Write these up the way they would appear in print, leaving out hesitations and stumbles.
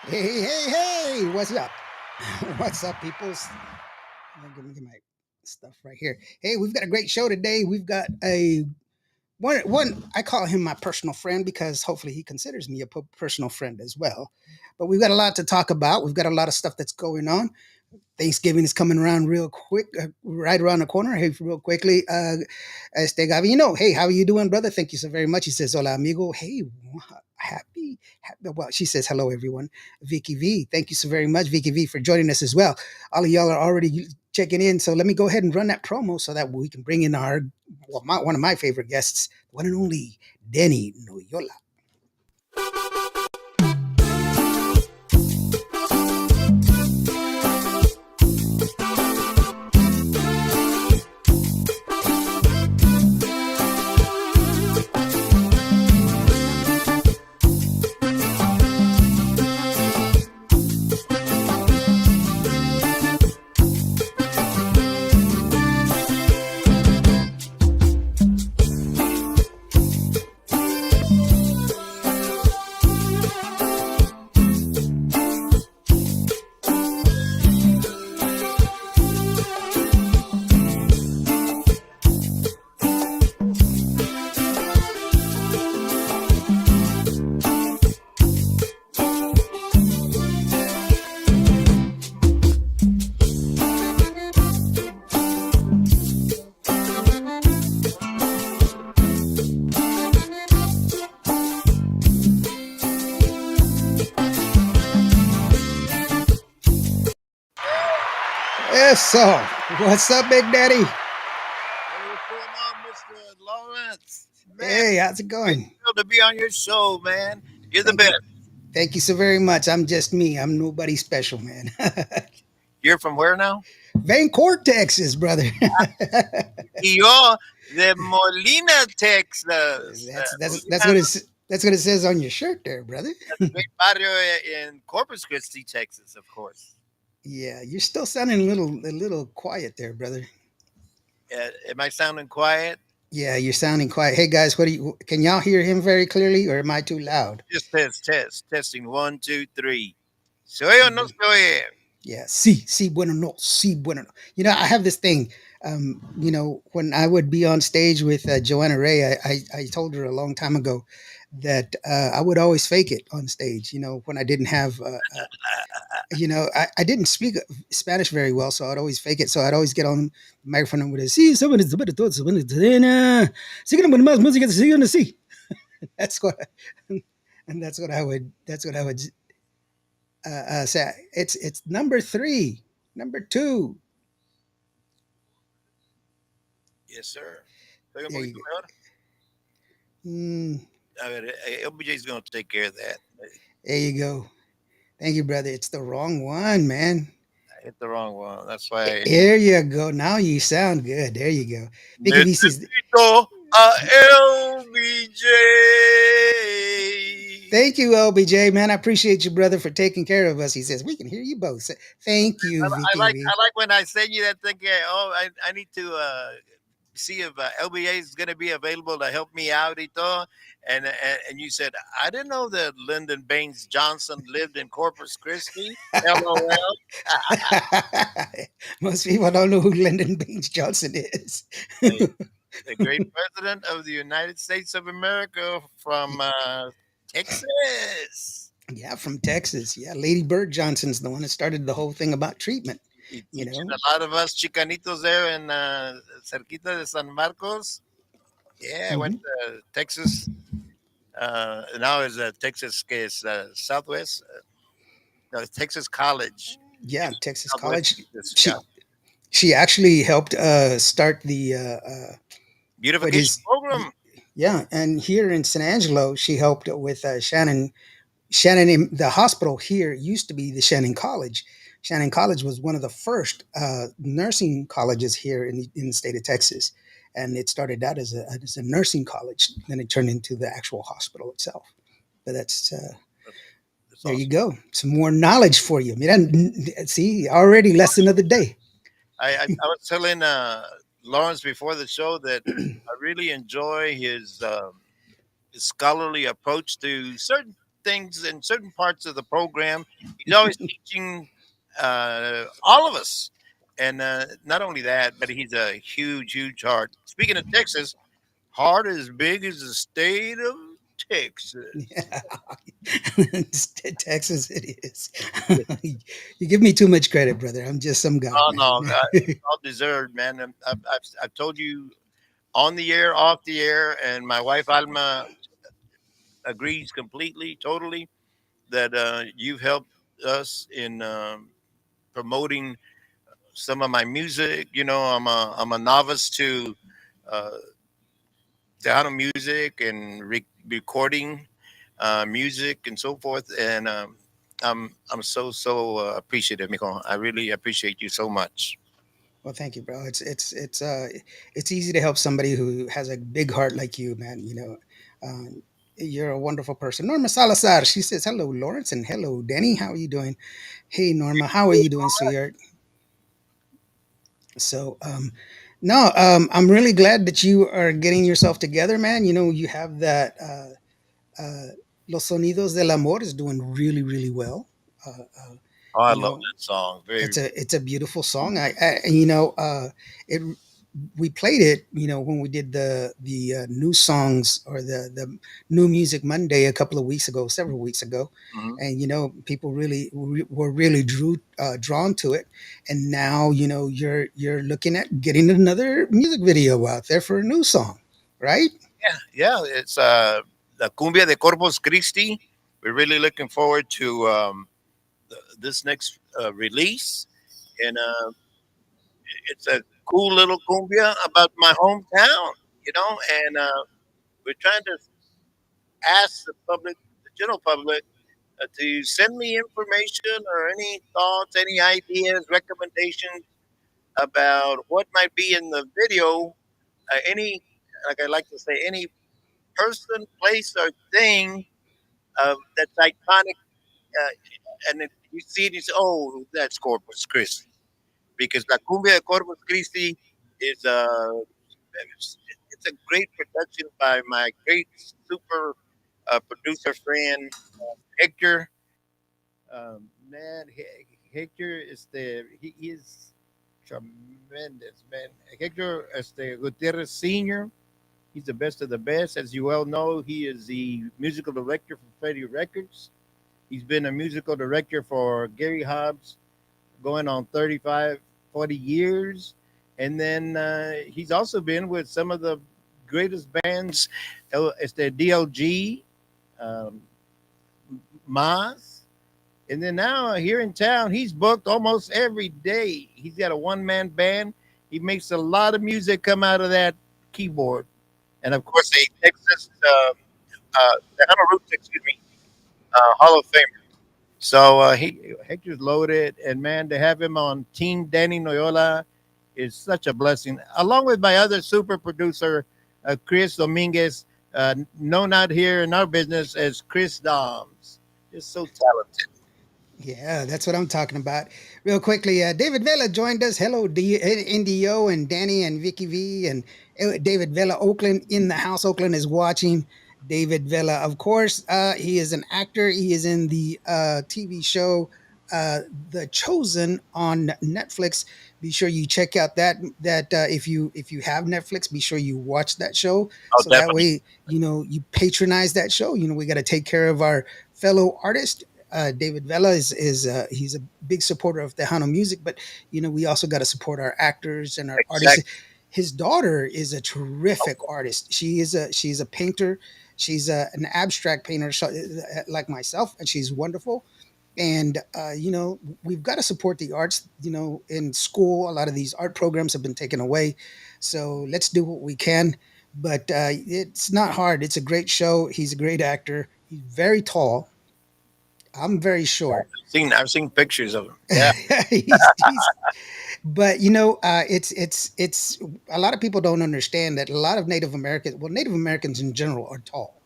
Hey, hey, hey, what's up? What's up, peoples? Let me get my stuff right here. Hey, we've got a great show today. We've got a one. I call him my personal friend because hopefully he considers me a personal friend as well. But we've got a lot to talk about. We've got a lot of stuff that's going on. Thanksgiving is coming around real quick, right around the corner. Hey, real quickly, Gavino. Hey, how are you doing, brother? Thank you so very much. He says, "Hola, amigo." Hey, happy. Well, she says, "Hello, everyone." Vicky V. Thank you so very much, Vicky V, for joining us as well. All of y'all are already checking in, so let me go ahead and run that promo so that we can bring in one of my favorite guests, one and only Denny Noyola. Yes, so what's up, Big Daddy? Hey, what's going on, Mr. Lawrence? Man, Hey, how's it great going? to be on your show, man. You're the Thank you. best. Thank you so very much. I'm just me. I'm nobody special, man. You're from where now? Vancouver, Texas, brother. You're the Molina, Texas. That's Molina, that's what it says on your shirt there, brother. great barrio in Corpus Christi, Texas, of course. Yeah, you're still sounding a little quiet there, brother. Am I sounding quiet? Yeah, you're sounding quiet. Hey guys, what do you can y'all hear him very clearly or am I too loud? Just testing. One, two, three. ¿Se oye o no se oye? Yeah, sí, bueno, no, sí, bueno, no. I have this thing. When I would be on stage with Joanna Ray, I told her a long time ago that I would always fake it on stage. When I didn't have, I didn't speak Spanish very well, so I'd always fake it. So I'd always get on the microphone and would say, sí, siguen más música, siguen así. That's what, and that's what I would say. It's number three, number two. Yes, sir. Soy un There poquito you go. mejor. Mm, A ver, LBJ is going to take care of that. there you go. Thank you, brother. It's the wrong one, man. I hit the wrong one. That's why. There you go. Now you sound good. There you go. Vicky V says, Necesito a LBJ. thank you, LBJ, man. I appreciate you, brother, for taking care of us. He says, we can hear you both. Thank you, Vicky I V. like when I send you that thing. I need to see if LBA is going to be available to help me out, Ito. And you said I didn't know that Lyndon Baines Johnson lived in Corpus Christi. LOL. Most people don't know who Lyndon Baines Johnson is. the, the great president of the United States of America from Texas. Yeah, from Texas. Yeah, Lady Bird Johnson's the one that started the whole thing about treatment. He You teaching know, a lot of us Chicanitos there in cerquita de San Marcos. Yeah, I went hmm to Texas. Now is Texas que es Southwest, no, Texas College in yeah, Texas Southwest College. Texas. Yeah, She actually helped start the what beautification is program. yeah, and here in San Angelo, she helped with Shannon. The hospital here used to be the Shannon College. Shannon College was one of the first nursing colleges here in the state of Texas, and it started out as a nursing college. Then it turned into the actual hospital itself. But That's, that's there you awesome. go. Some more knowledge for you. Mira, see, already lesson of the day. I was telling Lawrence before the show that I really enjoy his scholarly approach to certain things in certain parts of the program. He's always teaching all of us. And not only that, but he's a huge, huge heart. Speaking of Texas, heart as big as the state of Texas. Yeah. Texas, it is. You give me too much credit, brother. I'm just some guy, Oh man. no, it's all deserved, man. I've told you on the air, off the air, and my wife Alma agrees completely, totally that you've helped us in promoting some of my music. You know, I'm a novice uh, to how to music and recording music and so forth, and I'm so appreciative, Mijo. I really appreciate you so much. Well, thank you, bro. It's easy to help somebody who has a big heart like you, man. You're a wonderful person. Norma Salazar, she says, "Hello, Lawrence, and hello, Danny. How are you doing?" Hey, Norma, how are you doing, sweetheart? So, no, I'm really glad that you are getting yourself together, man. You have that. Los Sonidos del Amor is doing really, really well. Uh, uh, Oh, I you love know, that song. Very. it's a beautiful song. It we played it, when we did the new songs, or the new music Monday a couple of weeks ago, several weeks ago, Mhm. and people really were really drawn to it. And now you're looking at getting another music video out there for a new song, right? Yeah, yeah. It's the Cumbia de Corpus Christi. We're really looking forward to this next release, and it's a cool little cumbia about my hometown. You know, and we're trying to ask the public, the general public, to send me information or any thoughts, any ideas, recommendations about what might be in the video. Any, like I like to say, any person, place, or thing that's iconic, and then you see it, you say, "Oh, that's Corpus Christi," because La Cumbia de Corpus Christi is it's a great production by my great super producer friend Hector. Man, Hector is he is tremendous, man. Hector Gutierrez Senior. He's the best of the best, as you well know. He is the musical director for Freddie Records. He's been a musical director for Gary Hobbs going on 35, 40 years. And then he's also been with some of the greatest bands, DLG, um, Maz. And then now here in town, he's booked almost every day. He's got a one-man band. He makes a lot of music come out of that keyboard. And of course, a Texas, Tejano Roots, excuse me, Hall of Famer. So Hector's loaded, and man, to have him on Team Danny Noyola is such a blessing. Along with my other super producer, Chris Dominguez, known out here in our business as Chris Doms. Just so talented. Yeah, that's what I'm talking about. Real quickly, David Vela joined us. Hello, NDO and Danny and Vicky V and David Vela. Oakland in the house. Oakland is watching. David Vela, of course, he is an actor. He is in the TV show The Chosen on Netflix. Be sure you check out that if you have Netflix, be sure you watch that show, Oh, so that definitely. way you patronize that show. We got to take care of our fellow artists. David Vela is he's a big supporter of Tejano music, but we also got to support our actors and our artists. Exactly. His daughter is a terrific artist. She's a painter. She's an abstract painter, like myself, and she's wonderful. And we've got to support the arts. In school, a lot of these art programs have been taken away, so let's do what we can. But it's not hard. It's a great show. He's a great actor. He's very tall. I'm very short. I've seen pictures of him. Yeah. he's but it's a lot of people don't understand that a lot of Native Americans in general are tall.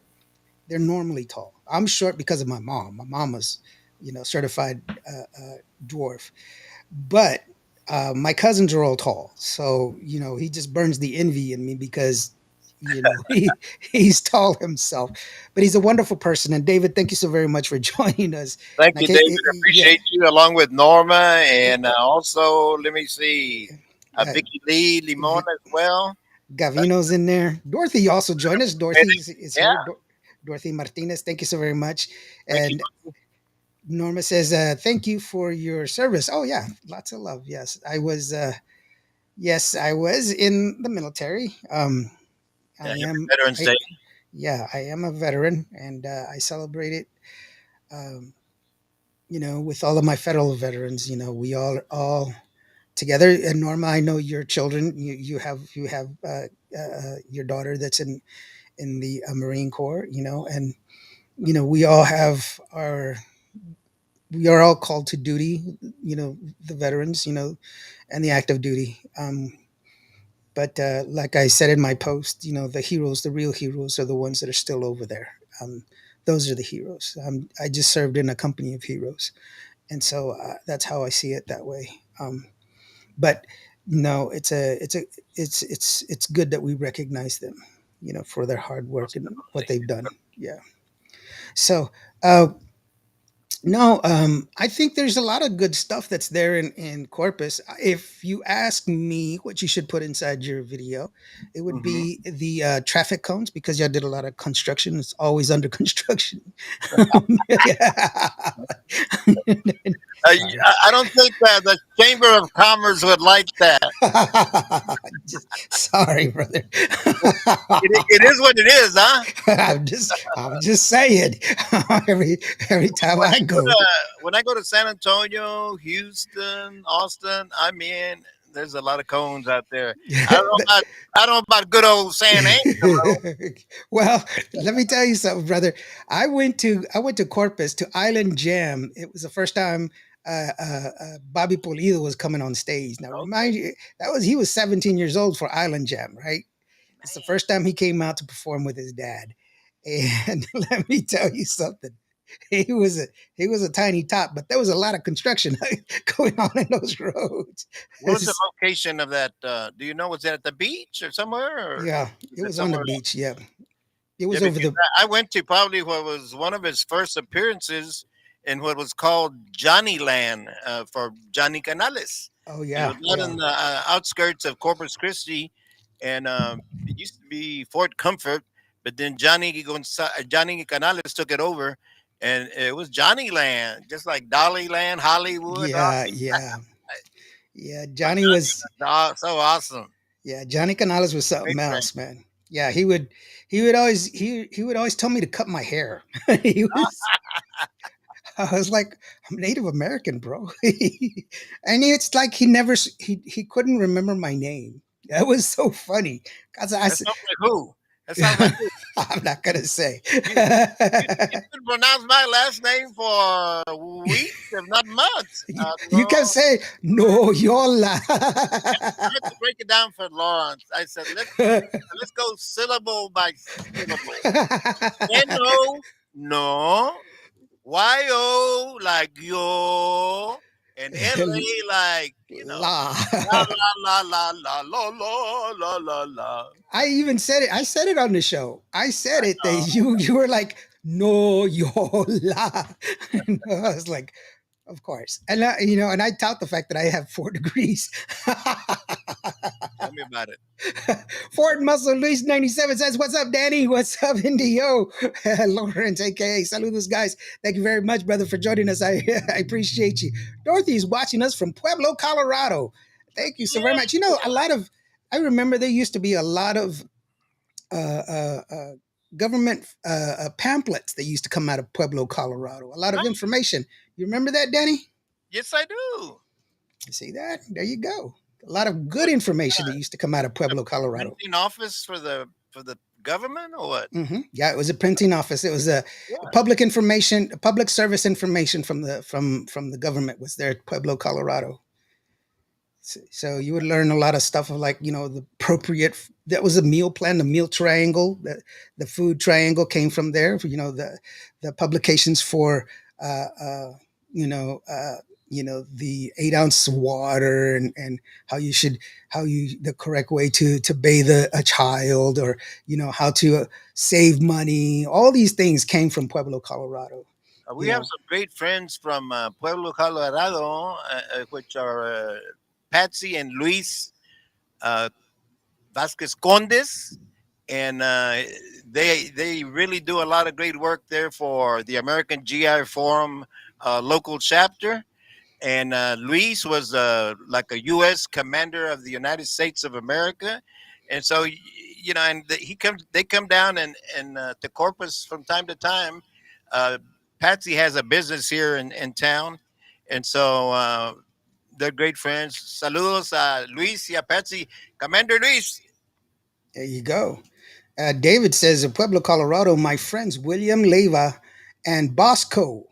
They're normally tall. I'm short because of my mom. My mom was, certified dwarf, but my cousins are all tall. So he just burns the envy in me because he's tall himself, but he's a wonderful person. And David, thank you so very much for joining us. Thank And I you, can't, David. yeah, Appreciate you along with Norma and also let me see, uh, Vicky Lee Limon V- as well. Thank Gavino's in there. Dorothy also joined us. you. Dorothy is Yeah, here. Dorothy Martinez, thank you so very much. thank you. And Norma says, "Thank you for your service." Oh yeah, lots of love. Yes, I was. Yes, I was in the military. I Yeah, happy am. Veterans I Day. Yeah, I am a veteran, and I celebrate it. Um, with all of my federal veterans. We all together. And Norma, I know your children. You have your daughter that's in the Marine Corps. And we all have our. We are all called to duty. The veterans. And the active duty. But like I said in my post, the heroes, the real heroes, are the ones that are still over there. Those are the heroes. I just served in a company of heroes, and so that's how I see it that way. But no, it's good that we recognize them, for their hard work Most and what definitely. they've done. Yeah. So uh, no, I think there's a lot of good stuff that's there in Corpus. If you ask me what you should put inside your video, it would Hmm. be the traffic cones, because y'all did a lot of construction. It's always under construction. Yeah. Sorry. I don't think the Chamber of Commerce would like that. Sorry, brother. It is what it is, huh? I'm just saying. every every time I go. When I go to San Antonio, Houston, Austin, I mean, there's a lot of cones out there. I don't know about I don't know about good old San Angelo. Well, let me tell you something, brother. I went to Corpus to Island Jam. It was the first time Bobby Pulido was coming on stage. Now, Okay, remind you, he was 17 years old for Island Jam, right? It's the man, first time he came out to perform with his dad. And let me tell you something. He was a he was a tiny tot, but there was a lot of construction going on in those roads. what was the location of that? Do you know? Was it at the beach or somewhere, or Yeah, was it it was on the somewhere beach. Yeah, it Yeah, was over because the. I went to probably what was one of his first appearances in what was called Johnny Land for Johnny Canales. Oh It yeah, was out yeah, in the outskirts of Corpus Christi, and it used to be Fort Comfort, but then Johnny Canales took it over, and it was Johnny Land, just like Dolly Land, Hollywood. yeah, yeah, yeah. But Johnny Johnny was. was so awesome. Yeah, Johnny Canales was Great something friend. else, man. Yeah, he would always tell me to cut my hair. he was I was like, I'm Native American, bro. And it's like he couldn't remember my name. That was so funny. Cause I That said, sounds like who? That sounds like who? I'm not gonna say. You could pronounce my last name for weeks, if not months. You No, can say no, Yola. I had to break it down for Lawrence. I said, let's go syllable by syllable. N-O, no. Y-O, like yo. And L-A, like, La. la, la, la, la, la, la, la, la, la. I even said it. I said it on the show. I said it that Uh, you were like, no, Yola. And I was like, of course. And I tout the fact that I have 4 degrees. Tell me about it. Fort Muscle Luis 97 says, "What's up, Danny? What's up, Indio?" Lawrence, aka Saludos, guys. Thank you very much, brother, for joining us. I appreciate you. Dorothy is watching us from Pueblo, Colorado. Thank you so very much. I remember there used to be a lot of uh, uh, uh, government pamphlets that used to come out of Pueblo, Colorado. A lot of Right. information. You remember that, Danny? Yes, I do. You see that? There you go. A lot of good What, information that used to come out of the Pueblo, Colorado. printing office for the government or what? Yeah, it was a printing office. It was a Yeah. public information, public service information from the government was there at Pueblo, Colorado. So you would learn a lot of stuff of, like, the appropriate. That was a meal plan, the meal triangle. The food triangle came from there. The publications for uh, uh, you know uh, the 8 ounce water, and how you should how you the correct way to bathe a child, or how to save money. All these things came from Pueblo, Colorado. We you have know some great friends from Pueblo, Colorado, which are Patsy and Luis uh, Vasquez Condes, and they really do a lot of great work there for the American GI Forum local chapter. And Luis was like a U.S. commander of the United States of America, and so and they come down and to Corpus from time to time. Uh, Patsy has a business here in town, and so they're great friends. Saludos a Luis y a Patsy, Commander Luis. there you go. David says, in Pueblo, Colorado, my friends William Leva and Bosco,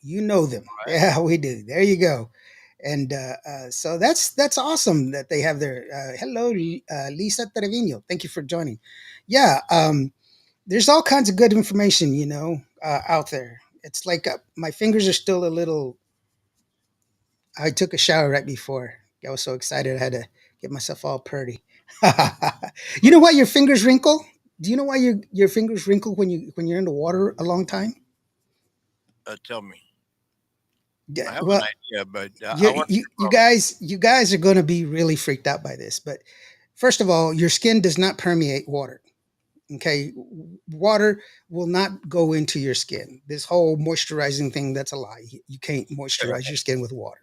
you know them. Right. Yeah, we do. There you go. And so that's awesome that they have their hello, Lisa Trevino. Thank you for joining. Yeah, there's all kinds of good information, out there. It's like my fingers are still a little. I took a shower right before. I was so excited I had to get myself all purdy. You know why your fingers wrinkle? Do you know why your fingers wrinkle when you're in the water a long time? Tell me. Yeah, I have an well, idea, but I you want you, to you from guys you guys are going to be really freaked out by this. But first of all, your skin does not permeate water. Okay, water will not go into your skin. This whole moisturizing thing, that's a lie. You can't moisturize your skin with water.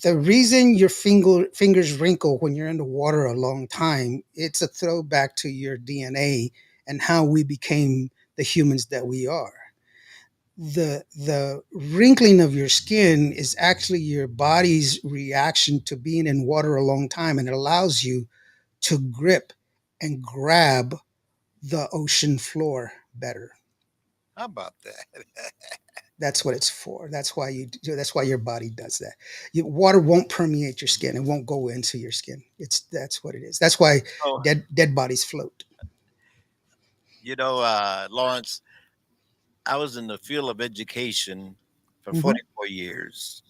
The reason your fingers wrinkle when you're in the water a long time, it's a throwback to your DNA and how we became the humans that we are. The wrinkling of your skin is actually your body's reaction to being in water a long time, and it allows you to grip and grab the ocean floor better. how about that? That's what it's for. That's why that's why your body does that. Water won't permeate your skin. It won't go into your skin. That's what it is. That's why Oh, dead bodies float. Lawrence, I was in the field of education for Hmm. 44 years.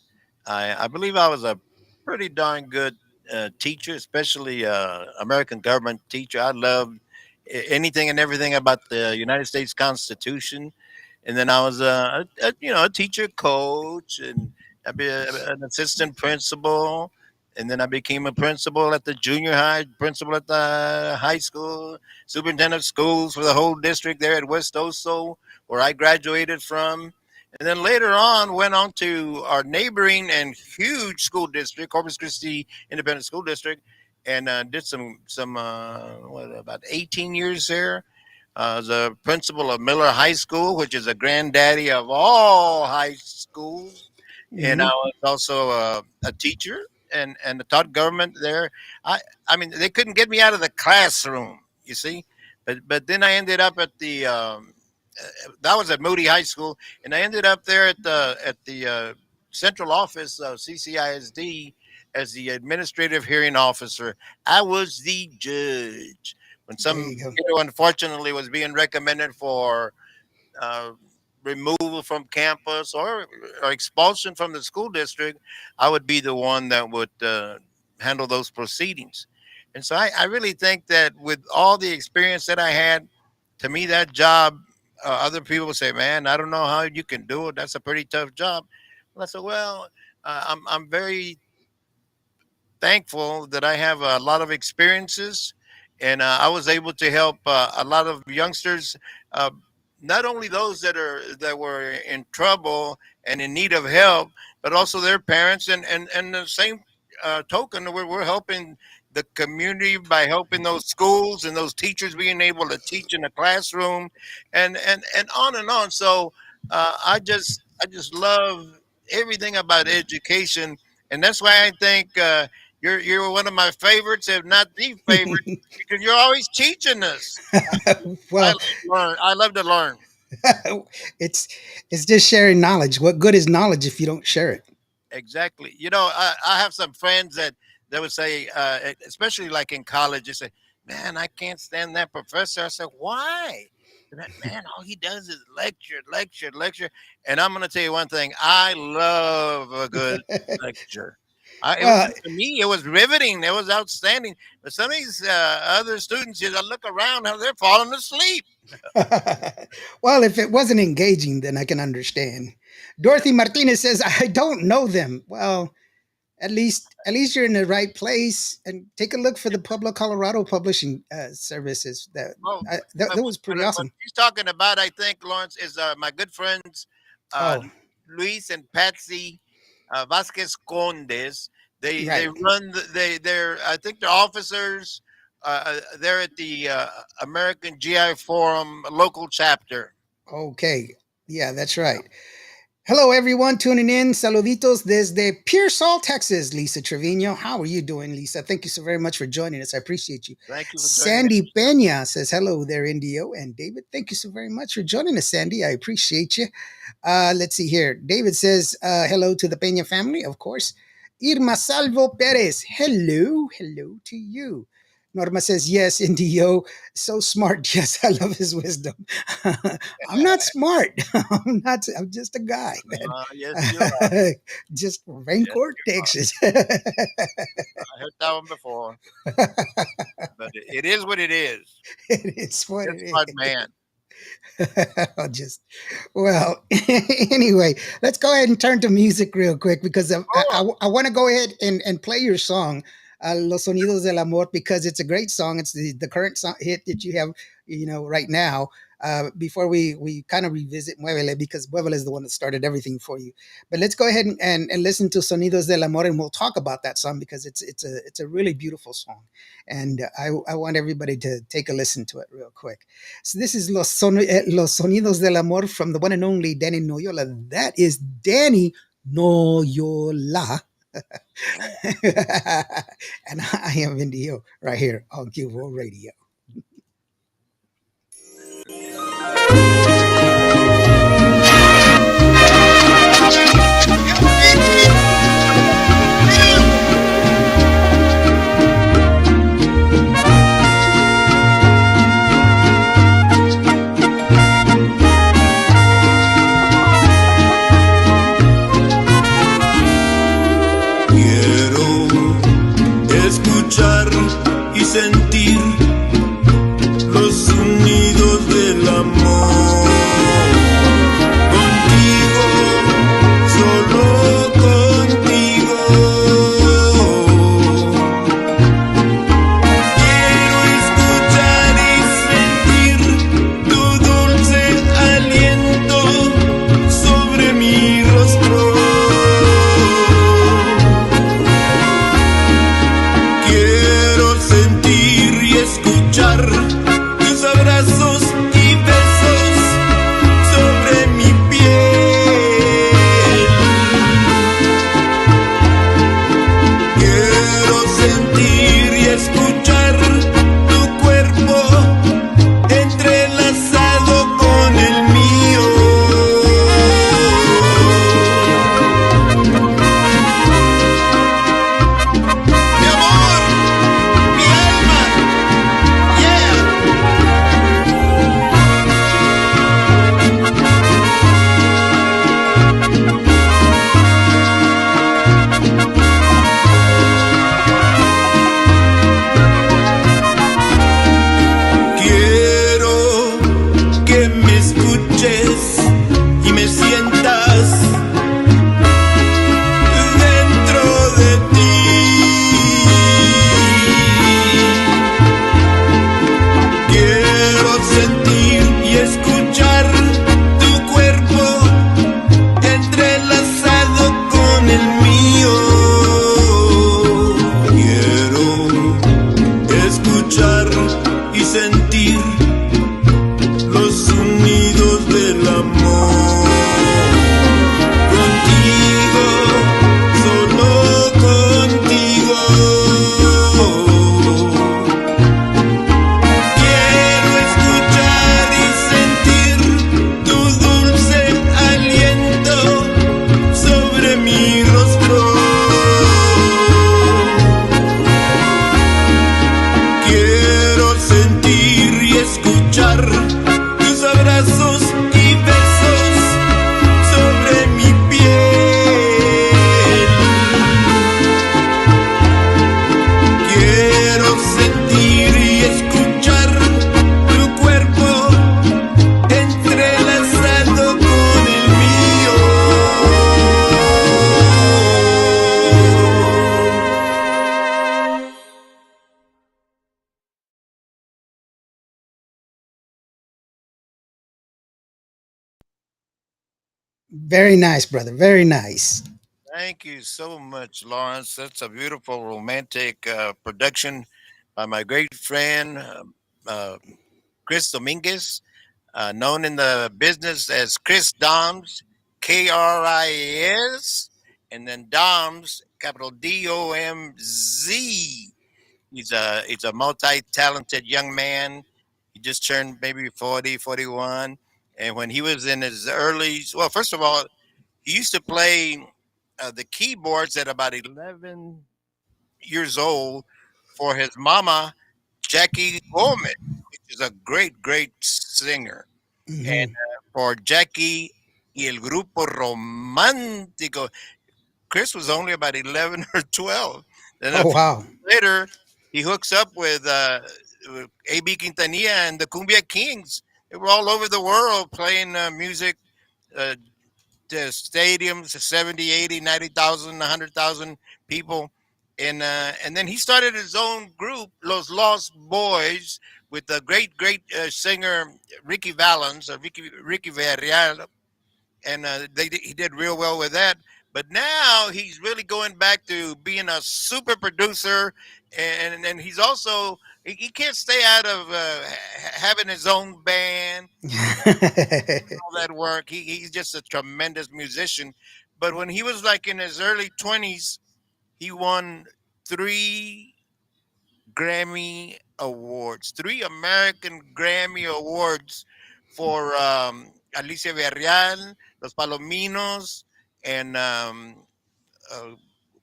I believe I was a pretty darn good teacher, especially American government teacher. I loved anything and everything about the United States Constitution. And then I was a teacher coach, and I be an assistant principal, and then I became a principal at the junior high, principal at the high school, superintendent of schools for the whole district there at West Oso, where I graduated from. And then later on, went on to our neighboring and huge school district, Corpus Christi Independent School District, and did some about 18 years there. As a principal of Miller High School, which is a granddaddy of all high schools, and I Hmm. was also a teacher and taught government there. I mean, they couldn't get me out of the classroom, you see, but then I ended up at the that was at Moody High School, and I ended up there at the central office of CCISD as the administrative hearing officer. I was the judge when There some you go. kiddo unfortunately was being recommended for uh, removal from campus or expulsion from the school district. I would be the one that would handle those proceedings. And so I really think that with all the experience that I had, to me, that job, other people say, man, I don't know how you can do it. That's a pretty tough job. Well, I said, well, I'm very thankful that I have a lot of experiences, and I was able to help a lot of youngsters, uh, not only those that were in trouble and in need of help, but also their parents, and the same token, we're helping the community by helping those schools and those teachers being able to teach in the classroom, and on and on. So I just love everything about education, and that's why I think. You're one of my favorites, if not the favorite, because you're always teaching us. I Well, love to learn. I love to learn. it's it's just sharing knowledge. What good is knowledge if you don't share it? Exactly. I have some friends that would say, especially like in college, they say, "Man, I can't stand that professor." I said, "Why?" That man, all he does is lecture, lecture, lecture. And I'm going to tell you one thing: I love a good lecture. Well, To me, it was riveting. It was outstanding. But some of these other students, I look around, how they're falling asleep. well, if it wasn't engaging, then I can understand. Yeah. Dorothy Martinez says, "I don't know them." Well, at least you're in the right place, and take a look for the Pueblo, Colorado publishing services. Oh, That was pretty what awesome. she's talking about, I think, Lawrence, is my good friends uh, Oh, Luis and Patsy Vasquez Condes. They right. run they're I think they're officers. They're at the American GI Forum local chapter. Okay. Yeah, that's right. Hello, everyone tuning in. Saluditos desde Pearsall, Texas. Lisa Trevino. How are you doing, Lisa? Thank you so very much for joining us. I appreciate you. Thank you for joining us. Sandy Pena says, hello there, Indio. And David, thank you so very much for joining us, Sandy. I appreciate you. Let's see here. David says, hello to the Pena family, of course. Irma Salvo Perez. Hello. Hello to you. Norma says, yes, Indio. So smart. Yes, I love his wisdom. I'm not smart. I'm just a guy, man. Yes, you are. Just Yes, Vancouver, you are. Texas. I heard that one before, but it is what it is. It is what You're a it smart is. man. I'll just well, anyway, let's go ahead and turn to music real quick because Oh, I want to go ahead and play your song, Los Sonidos del Amor, because it's a great song. It's the current hit that you have, right now. Before we kind of revisit Muévele, because Muévele is the one that started everything for you. But let's go ahead and listen to Sonidos del Amor, and we'll talk about that song because it's a really beautiful song, and I want everybody to take a listen to it real quick. So this is Los Sonidos del Amor from the one and only Danny Noyola. That is Danny Noyola. And I am Indio right here on Cubo Radio. Quiero escuchar y sentir los sonidos del amor. Very nice, brother. Very nice. Thank you so much, Lawrence. That's a beautiful romantic production by my great friend uh, Chris Dominguez, known in the business as Chris Doms, Kris, and then Doms, capital Domz. He's a multi-talented young man. He just turned maybe 40, 41. And when he was in his early, well, first of all, he used to play the keyboards at about 11 years old for his mama, Jackie Gomez, which is a great, great singer. And Hmm. for Jackie y el Grupo Romántico, Chris was only about 11 or 12. Then a Oh few wow. years later, he hooks up with A.B. Quintanilla and the Cumbia Kings. They were all over the world playing music uh, to stadiums, 70, 80, 90,000, 100,000 people. And then he started his own group, Los Lost Boys, with the great, great singer Ricky Valens or Ricky Villarreal, and he did real well with that. But now he's really going back to being a super producer, and he's also he can't stay out of having his own band, all that work. He's just a tremendous musician. But when he was like in his early 20s, he won three Grammy awards, three American Grammy awards for Alicia Villarreal, Los Palominos, and uh,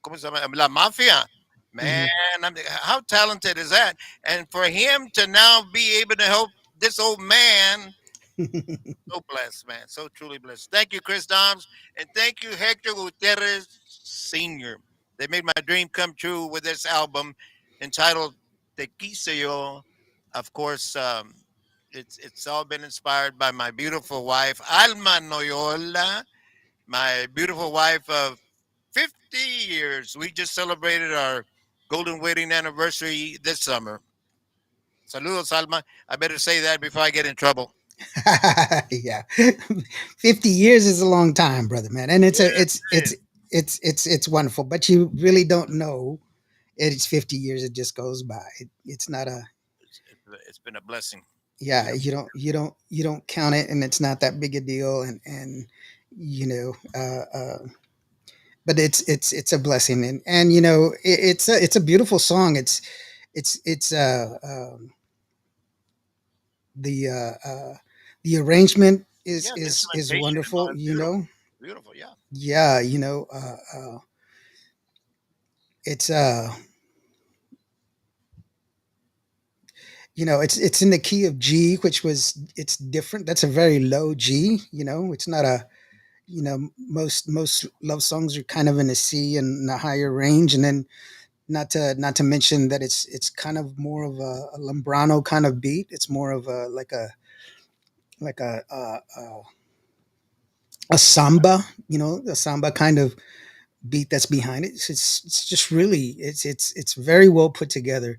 ¿cómo se llama? La Mafia. Man, Hmm. how talented is that? And for him to now be able to help this old man, so blessed, man. So truly blessed. Thank you, Chris Doms. And thank you, Hector Gutierrez Sr. They made my dream come true with this album entitled Te Quise Yo. Of course, it's all been inspired by my beautiful wife, Alma Noyola, my beautiful wife of 50 years. We just celebrated our golden wedding anniversary this summer. Saludos, Alma. I better say that before I get in trouble. Yeah. 50 years is a long time, brother, man. And it's a Yes, it's it it's is. it's wonderful, but you really don't know it's 50 years. It just goes by. It's not a, It's been a blessing. yeah, Beautiful. you don't count it, and it's not that big a deal. And you know, but it's a blessing. And it's a beautiful song. It's the the arrangement Yeah, the is instrumentation and all wonderful, that. Beautiful. Beautiful. Yeah. yeah, it's it's in the key of G, which was it's different. That's a very low G. It's not a, most love songs are kind of in a C and a higher range. And then not to mention that it's kind of more of a lambrano kind of beat. It's more of a like a samba, a samba kind of beat that's behind it. It's just really it's very well put together,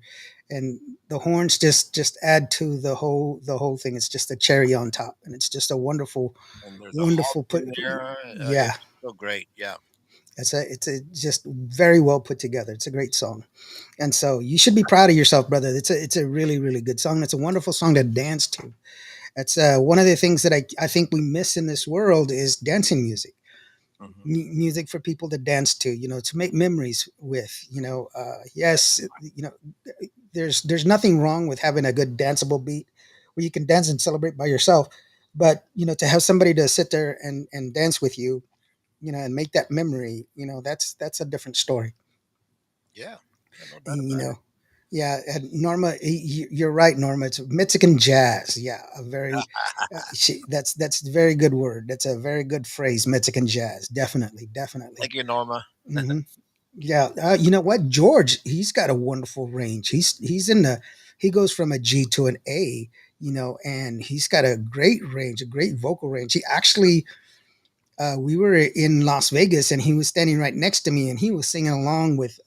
and the horns just add to the whole thing. It's just a cherry on top, and it's just a wonderful, And there's a harp wonderful put. in there. Yeah, It's so great. Yeah. it's a just very well put together. It's a great song, and so you should be proud of yourself, brother. It's a really really good song. It's a wonderful song to dance to. That's one of the things that I think we miss in this world is dancing music. Hmm. Music for people to dance to, to make memories with. Yes, there's nothing wrong with having a good danceable beat where you can dance and celebrate by yourself, but to have somebody to sit there and dance with you, and make that memory, that's a different story. Yeah. Yeah. No doubt And, about it. yeah, and Norma, you're right, Norma. It's Mexican jazz. Yeah, a very, that's a very good word. That's a very good phrase. Mexican jazz, definitely, definitely. Thank you, Norma. Hmm. Yeah, you know what, George? He's got a wonderful range. He goes from a G to an A. And he's got a great range, a great vocal range. He actually, we were in Las Vegas, and he was standing right next to me, and he was singing along with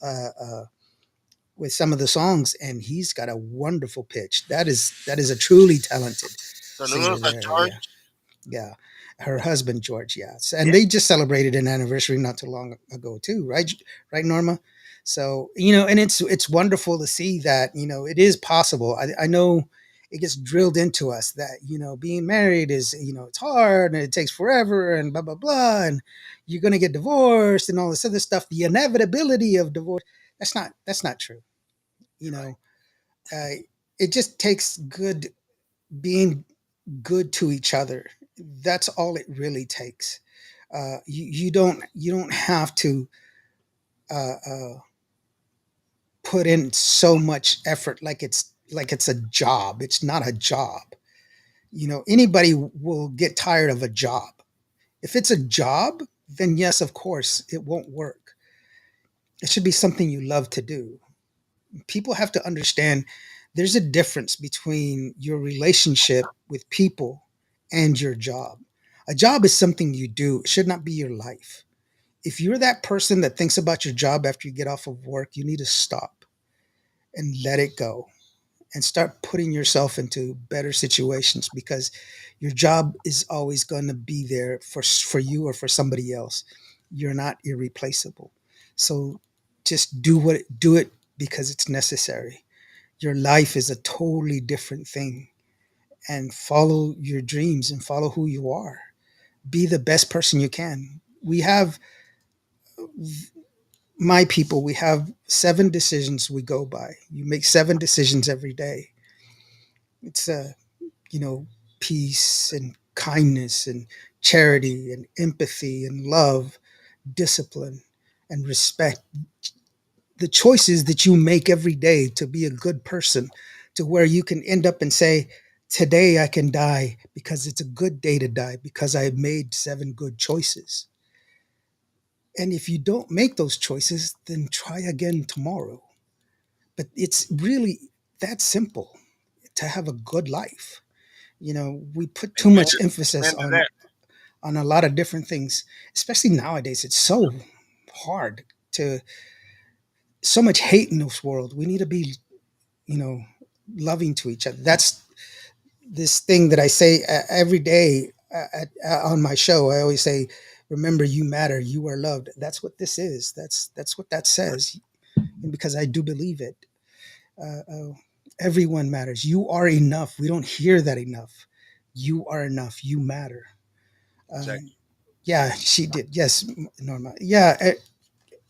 some of the songs, and he's got a wonderful pitch. That is a truly talented singer Saludos a there. Yeah, George. yeah. Her husband George, yes, and Yeah, they just celebrated an anniversary not too long ago too, right? Right, Norma. So and it's wonderful to see that it is possible. I know it gets drilled into us that being married is it's hard and it takes forever and blah blah blah, and you're gonna get divorced and all this other stuff. The inevitability of divorce. That's not true. You right. know, uh, it just takes being good to each other. That's all it really takes. You don't have to uh, uh, put in so much effort like it's a job. It's not a job. Anybody will get tired of a job. If it's a job, then yes, of course, it won't work. It should be something you love to do. People have to understand there's a difference between your relationship with people and your job. A job is something you do, it should not be your life. If you're that person that thinks about your job after you get off of work, you need to stop and let it go and start putting yourself into better situations, because your job is always going to be there for you or for somebody else. You're not irreplaceable. So just do it because it's necessary. Your life is a totally different thing, and follow your dreams and follow who you are. Be the best person you can. We have my people, we have 7 decisions we go by. You make 7 decisions every day. It's peace and kindness and charity and empathy and love, discipline and respect. The choices that you make every day to be a good person, to where you can end up and say, today I can die because it's a good day to die because I made 7 good choices. And if you don't make those choices, then try again tomorrow. But it's really that simple to have a good life. We put too Amen. much emphasis Amen to on that. a lot of different things, especially nowadays. It's so hard to so much hate in this world. We need to be, you know, loving to each other. That's this thing that I say every day on my show. I always say, "Remember, you matter. You are loved." That's what this is. That's what that says, and because I do believe it. Uh, uh, Everyone matters. You are enough. We don't hear that enough. You are enough. You matter. Exactly. Yeah, she did. Yes, Norma. Yeah,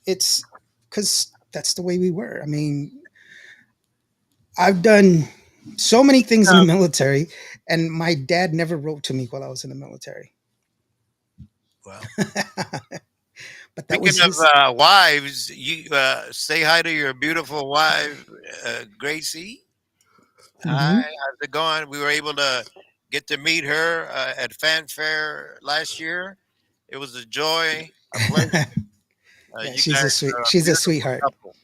it's because that's the way we were. I mean, I've done so many things in the military, and my dad never wrote to me while I was in the military. Well, But that was speaking of his. wives, you say hi to your beautiful wife, Gracie. Hi, Mhm. how's it going? We were able to get to meet her at Fanfare last year. It was a joy, a pleasure. Yeah, You guys are a she's a beautiful sweetheart. couple.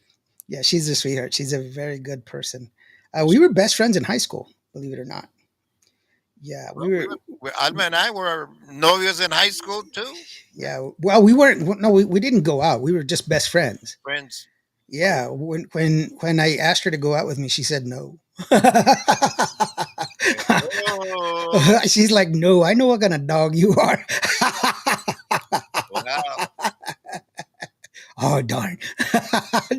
Yeah, she's a sweetheart. She's a very good person. We were best friends in high school, believe it or not. Yeah, Well, Alma and I were novios in high school too. yeah. Well, we weren't. No, we didn't go out. We were just best friends. Friends. Yeah, when I asked her to go out with me, she said no. Oh, She's like, no, I know what kind of dog you are. wow. Oh darn!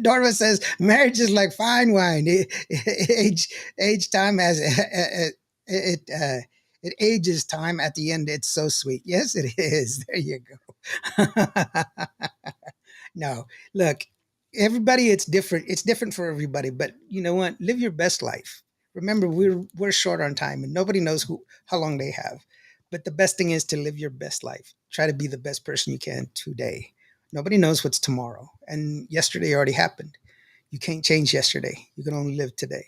Darwin says marriage is like fine wine. Age, time has it ages time. At the end, it's so sweet. Yes, it is. There you go. No, look, everybody, it's different. It's different for everybody. But you know what? Live your best life. Remember, we're short on time, and nobody knows how long they have. But the best thing is to live your best life. Try to be the best person you can today. Nobody knows what's tomorrow, and yesterday already happened. You can't change yesterday. You can only live today.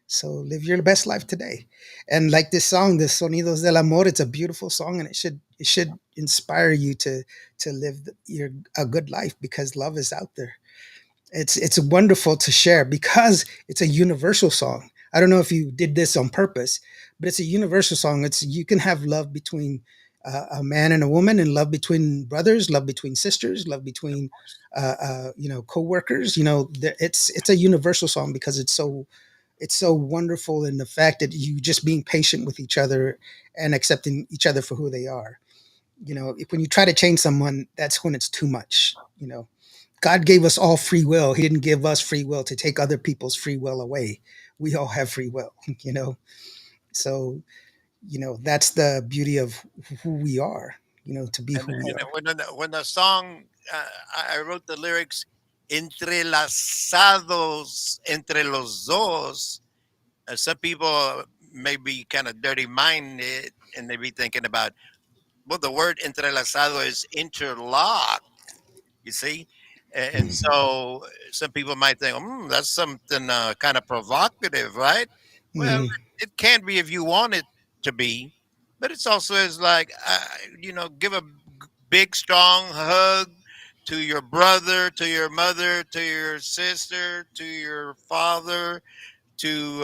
So live your best life today. And like this song, the Sonidos del Amor, it's a beautiful song, and it should inspire you to live your a good life, because love is out there. It's wonderful to share because it's a universal song. I don't know if you did this on purpose, but it's a universal song. It's You can have love between a man and a woman, and love between brothers, love between sisters, love between co-workers. It's a universal song because it's so wonderful in the fact that you just being patient with each other and accepting each other for who they are. When you try to change someone, that's when it's too much. God gave us all free will. He didn't give us free will to take other people's free will away. We all have free will. So that's the beauty of who we are. To be And who we and are. when the song, I wrote the lyrics, entrelazados entre los dos. Some people may be kind of dirty minded and they be thinking about, well, the word entrelazado is interlock, you see. And so some people might think, that's something kind of provocative, right? Well, Hmm. it can be if you want it to be, but it's also is like, give a big, strong hug to your brother, to your mother, to your sister, to your father, to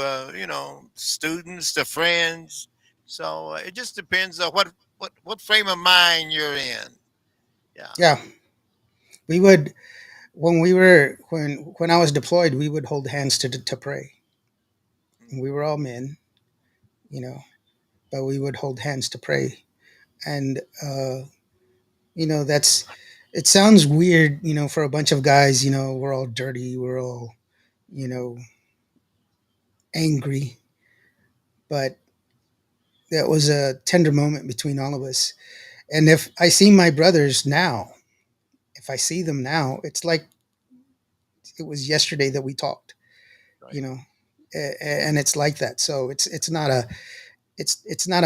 students, to friends. So it just depends on what frame of mind you're in. Yeah. Yeah, we would when I was deployed, we would hold hands to pray. And we were all men, you know, but we would hold hands to pray. And that's it sounds weird, for a bunch of guys. We're all dirty, we're all you know angry, but that was a tender moment between all of us. And if I see my brothers now, if I see them now, it's like it was yesterday that we talked, Right. you know, and it's like that. So it's not a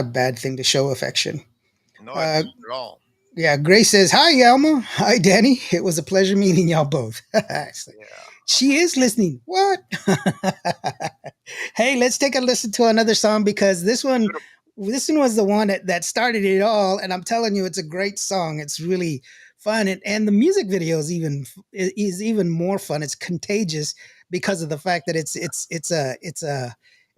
bad thing to show affection. No, it's Uh, not at all. yeah, Grace says, "Hi, Elma. Hi, Danny. It was a pleasure meeting y'all both." It's like, Yeah. she is listening. What? Hey, let's take a listen to another song because this one was the one that started it all, and I'm telling you, it's a great song. It's really fun, and the music video is even more fun. It's contagious because of the fact that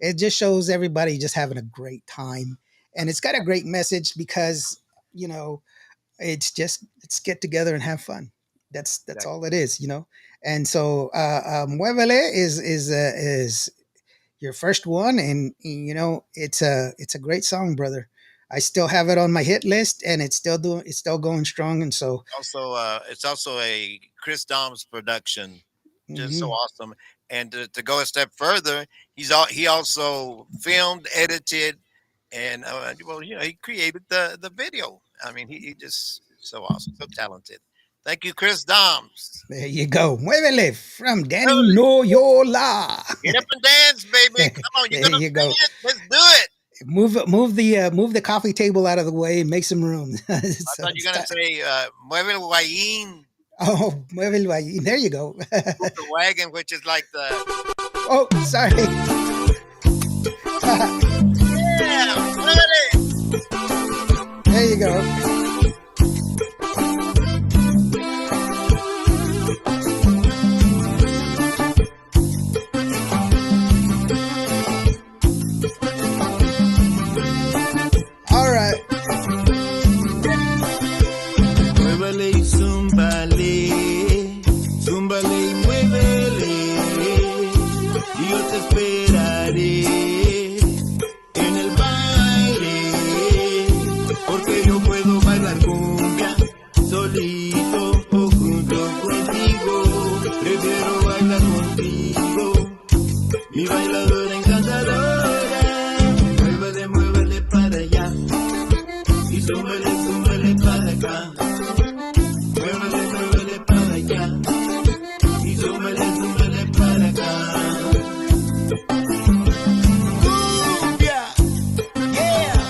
it just shows everybody just having a great time, and it's got a great message because you know it's get together and have fun. That's Exactly. all it is. And so Muevele is your first one, and it's a great song, brother. I still have it on my hit list, and it's still going strong. And so Also, it's also a Chris Dom's production, just so mhm. awesome. And to go a step further, he also filmed, edited, and well, he created the video. I mean, he just so awesome, so talented. Thank you, Chris Doms. There you go, Muevele from Danny Noyola. Get up and dance, baby. Come on, you're There gonna you sing go. it. Let's do it. Move the coffee table out of the way and make some room. I So thought you it's were gonna time. say "Mueve el guayín," Oh, muévelo ahí. There you go. move the wagon, which is like the Oh, sorry. yeah, muévele. There you go. All right. Muévele y zúmbale, zúmbale y muévele, y yo te esperaré en el baile, porque yo puedo bailar cumbia solito o junto contigo, prefiero bailar contigo, mi bailadora encantadora, muévele, muévele para allá, y zúmbale, zúmbale para acá. Muévele, muévele para allá y súmele, súmele para acá. Cumbia, yeah.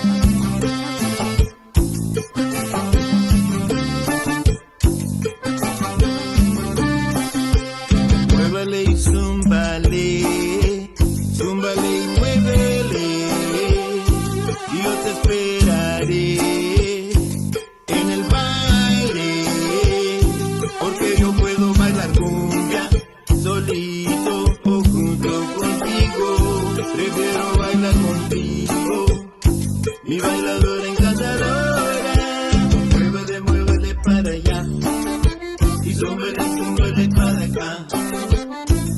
Muévele y zúmbale, zúmbale y muévele, y yo te esperaré en el baile, porque yo puedo bailar cumbia solito o junto contigo, prefiero bailar contigo, mi bailadora encantadora, muévele, muévele para allá, y súmele, súmele para acá,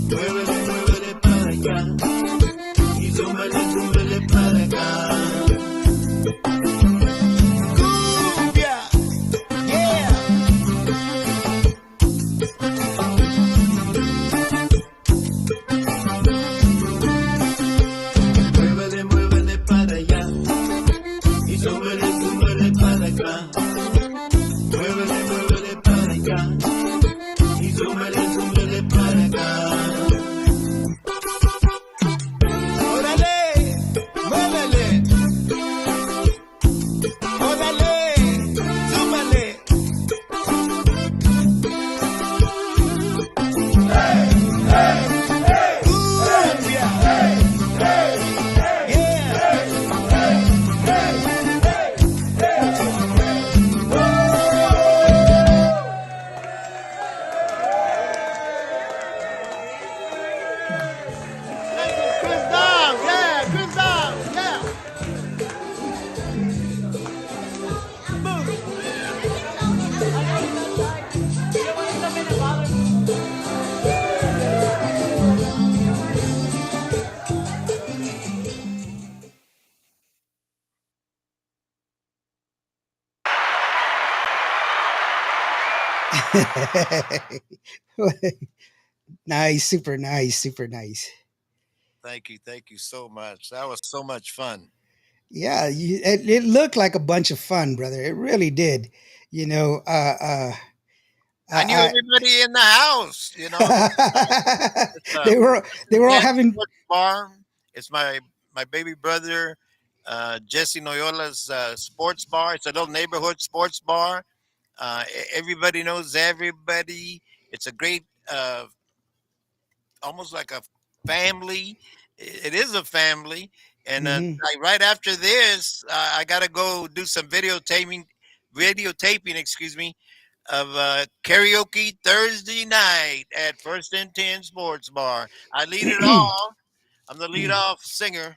muévele, muévele para allá, y súmele, súmele para acá. Cumbia. Nice, super nice, super nice. Thank you so much. That was so much fun. Yeah, it looked like a bunch of fun, brother. It really did. You know, I knew I, everybody in the house. You know, it's they were they Mrs. were all Dan's having. Sports Bar. It's my baby brother, Jesse Noyola's sports bar. It's a little neighborhood sports bar. Everybody knows everybody. It's a great, almost like a family. It is a family. And Mhm. like right after this, I got to go do some videotaping, excuse me, of karaoke Thursday night at First and 10 Sports Bar. I lead it off. I'm the lead off singer.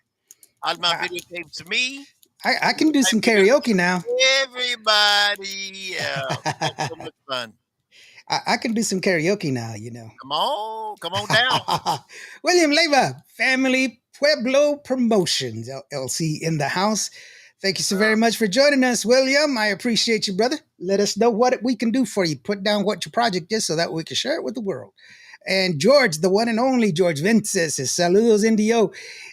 All my I, videotapes me. I can do I some karaoke now. videotape everybody else. That's so much fun. I can do some karaoke now. You know. Come on down. William Leyva, Family Pueblo Promotions, LLC in the house. Thank you so very much for joining us, William. I appreciate you, brother. Let us know what we can do for you. Put down what your project is so that we can share it with the world. And George, the one and only George Vinces, saludos Indio.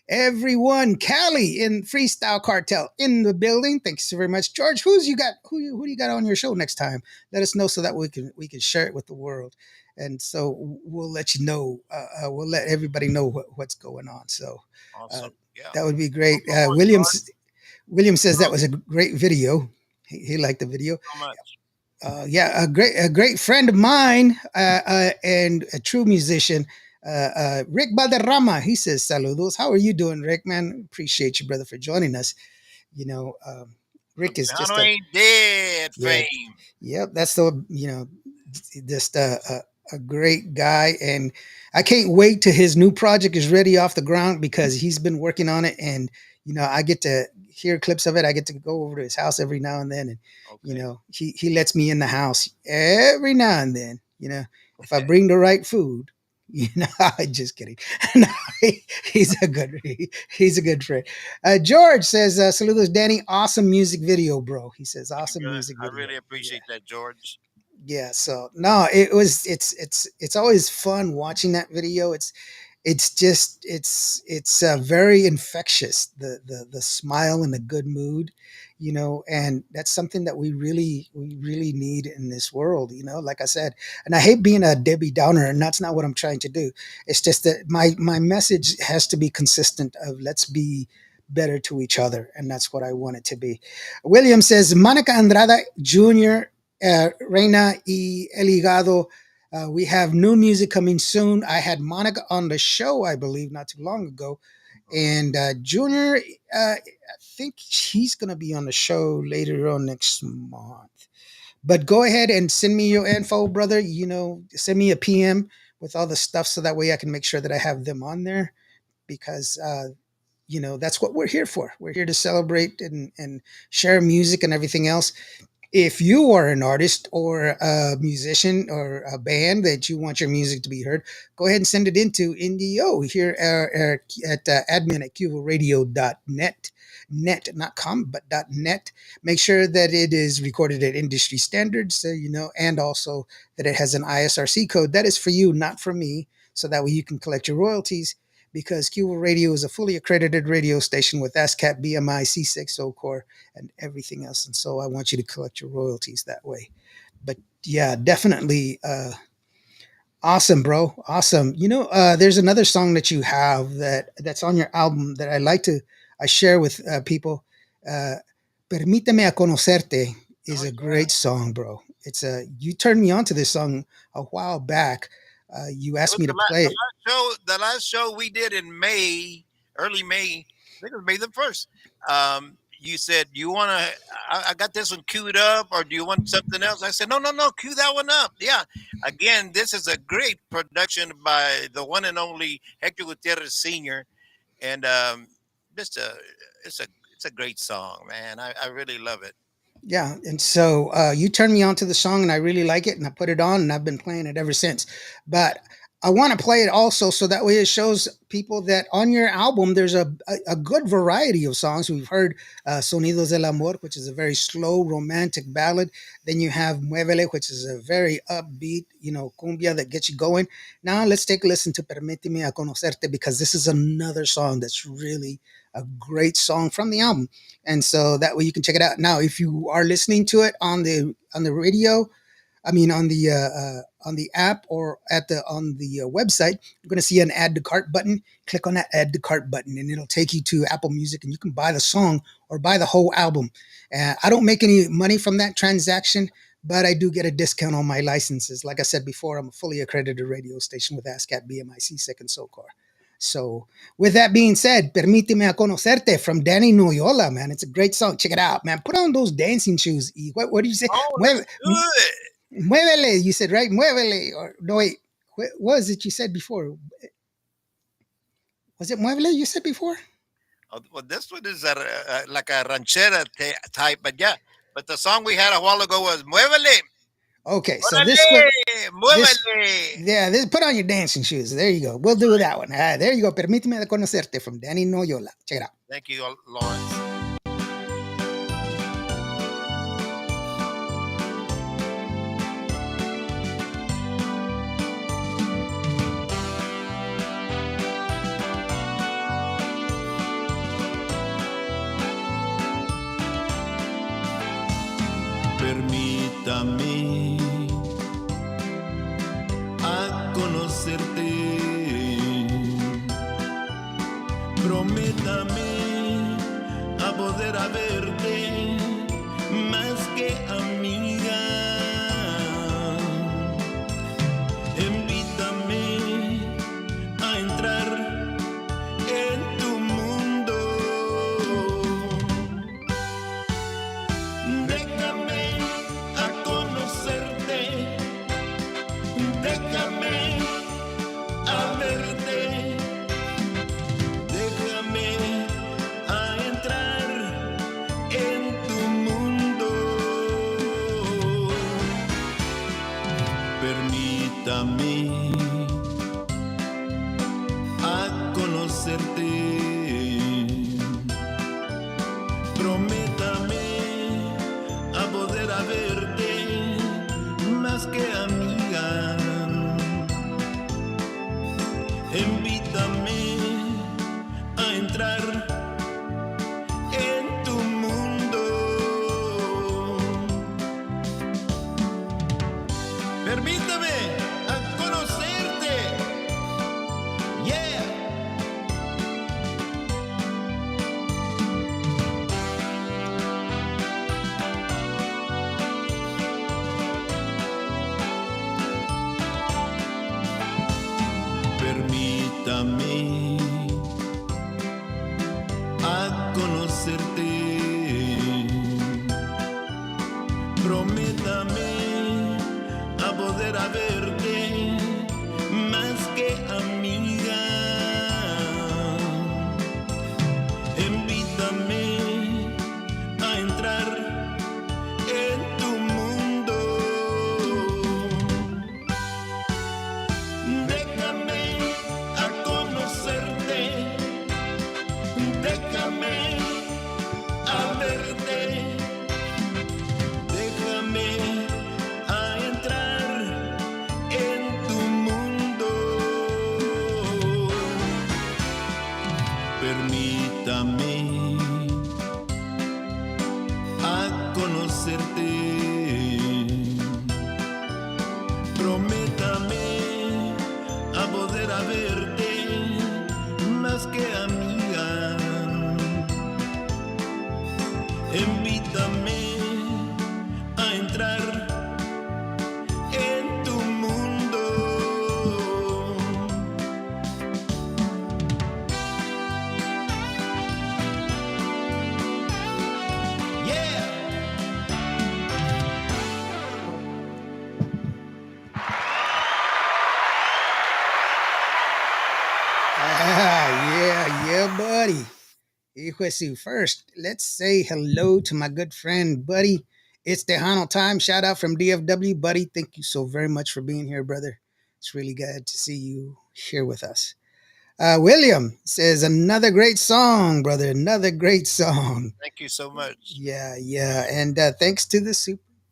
Everyone, Cali in Freestyle Cartel in the building. Thanks so very much, George. Who do you got on your show next time? Let us know so that we can share it with the world. And so we'll let you know. We'll let everybody know what's going on. So uh, Awesome. Yeah. that would be great. Welcome on, George. William says that was a great video. He liked the video. So much. Yeah, a great friend of mine and a true musician, Rick Valderrama. He says, "Saludos. How are you doing, Rick? Man, appreciate you, brother, for joining us. You know, The Rick is just piano a ain't dead, yeah, fame. yep. That's the just a great guy, and I can't wait till his new project is ready off the ground because he's been working on it, and I get to hear clips of it. I get to go over to his house every now and then, and Okay. he lets me in the house every now and then. If I bring the right food. Just kidding. No, he's a he's a good friend. George says, "Saludos, Danny. Awesome music video, bro." He says, Thank you, "Awesome brother. music I video." really Yeah. appreciate that, George. Yeah, so no, it's always fun watching that video. It's very infectious, the smile and the good mood, and that's something that we really need in this world, like I said. And I hate being a Debbie Downer, and that's not what I'm trying to do. It's just that my message has to be consistent of let's be better to each other, and that's what I want it to be. William says Monica Andrade Jr., Reina y El Higado. We have new music coming soon. I had Monica on the show, I believe, not too long ago. And Junior, I think he's going to be on the show later on next month. But go ahead and send me your info, brother. Send me a PM with all the stuff so that way I can make sure that I have them on there because, that's what we're here for. We're here to celebrate and share music and everything else. If you are an artist or a musician or a band that you want your music to be heard, go ahead and send it into Indio here at admin at cuboradio.net. Net, not com, but .net. Make sure that it is recorded at industry standards, and also that it has an ISRC code. That is for you, not for me, so that way you can collect your royalties because Cuba Radio is a fully accredited radio station with ASCAP, BMI, C6, Core, and everything else. And so I want you to collect your royalties that way. But yeah, definitely awesome, bro. Awesome. There's another song that you have that's on your album that I share with people. Uh, Permíteme a conocerte is Oh a yeah. great song, bro. You turned me on to this song a while back. You It asked was me to play the it. last show. The last show we did in May, early May. I think it was May the 1st. You said you want to. I got this one queued up, or do you want something else? I said no, no, no. Cue that one up. Yeah. Again, this is a great production by the one and only Hector Gutierrez Senior, and just a it's a it's a great song, man. I really love it. Yeah, and so you turned me on to the song, and I really like it, and I put it on, and I've been playing it ever since. But I want to play it also so that way it shows people that on your album there's a good variety of songs. We've heard Sonidos del Amor, which is a very slow romantic ballad. Then you have Muévele, which is a very upbeat, cumbia that gets you going. Now let's take a listen to Permíteme a Conocerte because this is another song that's really a great song from the album. And so that way you can check it out. Now, if you are listening to it on the radio, I mean, on the app or at the on the website, you're going to see an add to cart button. Click on that add to cart button, and it'll take you to Apple Music, and you can buy the song or buy the whole album. I don't make any money from that transaction, but I do get a discount on my licenses. Like I said before, I'm a fully accredited radio station with ASCAP, BMIC, Second SOCAR. So, with that being said, Permíteme a Conocerte from Danny Noyola, man. It's a great song. Check it out, man. Put on those dancing shoes. E. What do you say? Oh, let's do it. Muévele, you said, right? Muévele. Or no, wait. What was it you said before? Was it muévele you said before? Oh, well, this one is like a ranchera type, but yeah. But the song we had a while ago was Muévele. Okay, so this one, Órale, this, muévele. yeah, this, put on your dancing shoes. There you go. We'll do that one. There you go. Permíteme de conocerte from Danny Noyola. Check it out. Thank you, Lawrence. Permítame a conocerte. Prométame a poder haberte más que amiga. Invítame a entrar en tu mundo. Déjame a conocerte, déjame a verte, déjame a entrar en tu mundo. Permítame a conocerte. Prométame a poder haberte más que amiga. Invítame a entrar en tu mundo. Permítame a conocerte. Yeah. Permítame a conocerte. Prométame a poder haberte más que amiga. Invítame a entrar en tu mundo. Déjame a conocerte, déjame a verte, déjame a entrar en tu mundo. Permítame a conocerte. Prométame a poder haberte más que amiga. Invítame a entrar en tu mundo. Yeah. Yeah, buddy. Hijo de su. First, let's say hello to my good friend, Buddy. It's Tejano time. Shout out from DFW, Buddy. Thank you so very much for being here, brother. It's really good to see you here with us. William says, another great song, brother. Another great song. Thank you so much. Yeah, yeah. And thanks to the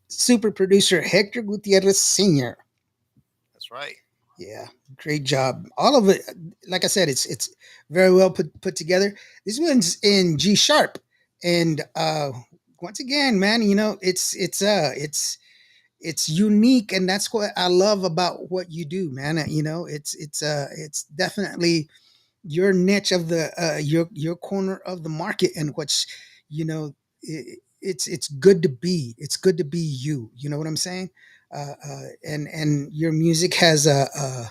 super producer, Hector Gutierrez Sr. That's right. Yeah, great job. All of it, like I said, it's very well put together. This one's in G sharp, and once again, man, it's unique, and that's what I love about what you do, man. It's definitely your niche of the your corner of the market, and what's you know it's good to be. It's good to be you. You know what I'm saying? And your music has a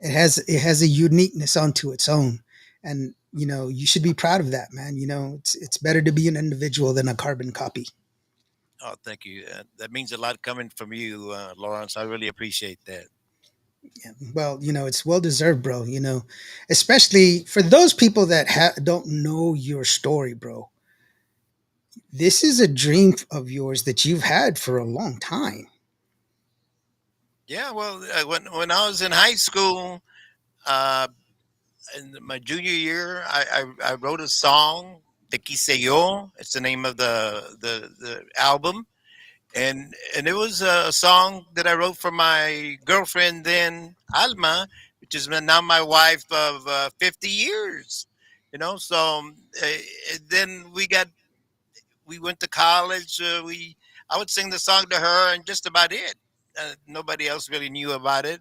it has a uniqueness onto its own, and you should be proud of that, man. It's better to be an individual than a carbon copy. Oh, thank you. That means a lot coming from you, Lawrence. I really appreciate that. Yeah, well, it's well deserved, bro. Especially for those people that don't know your story, bro. This is a dream of yours that you've had for a long time. Yeah, well, when I was in high school, uh, in my junior year, I wrote a song, "Te Quise Yo." It's the name of the album, and it was a song that I wrote for my girlfriend then, Alma, which is now my wife of 50 years. So then we went to college. I would sing the song to her, and just about it. Nobody else really knew about it,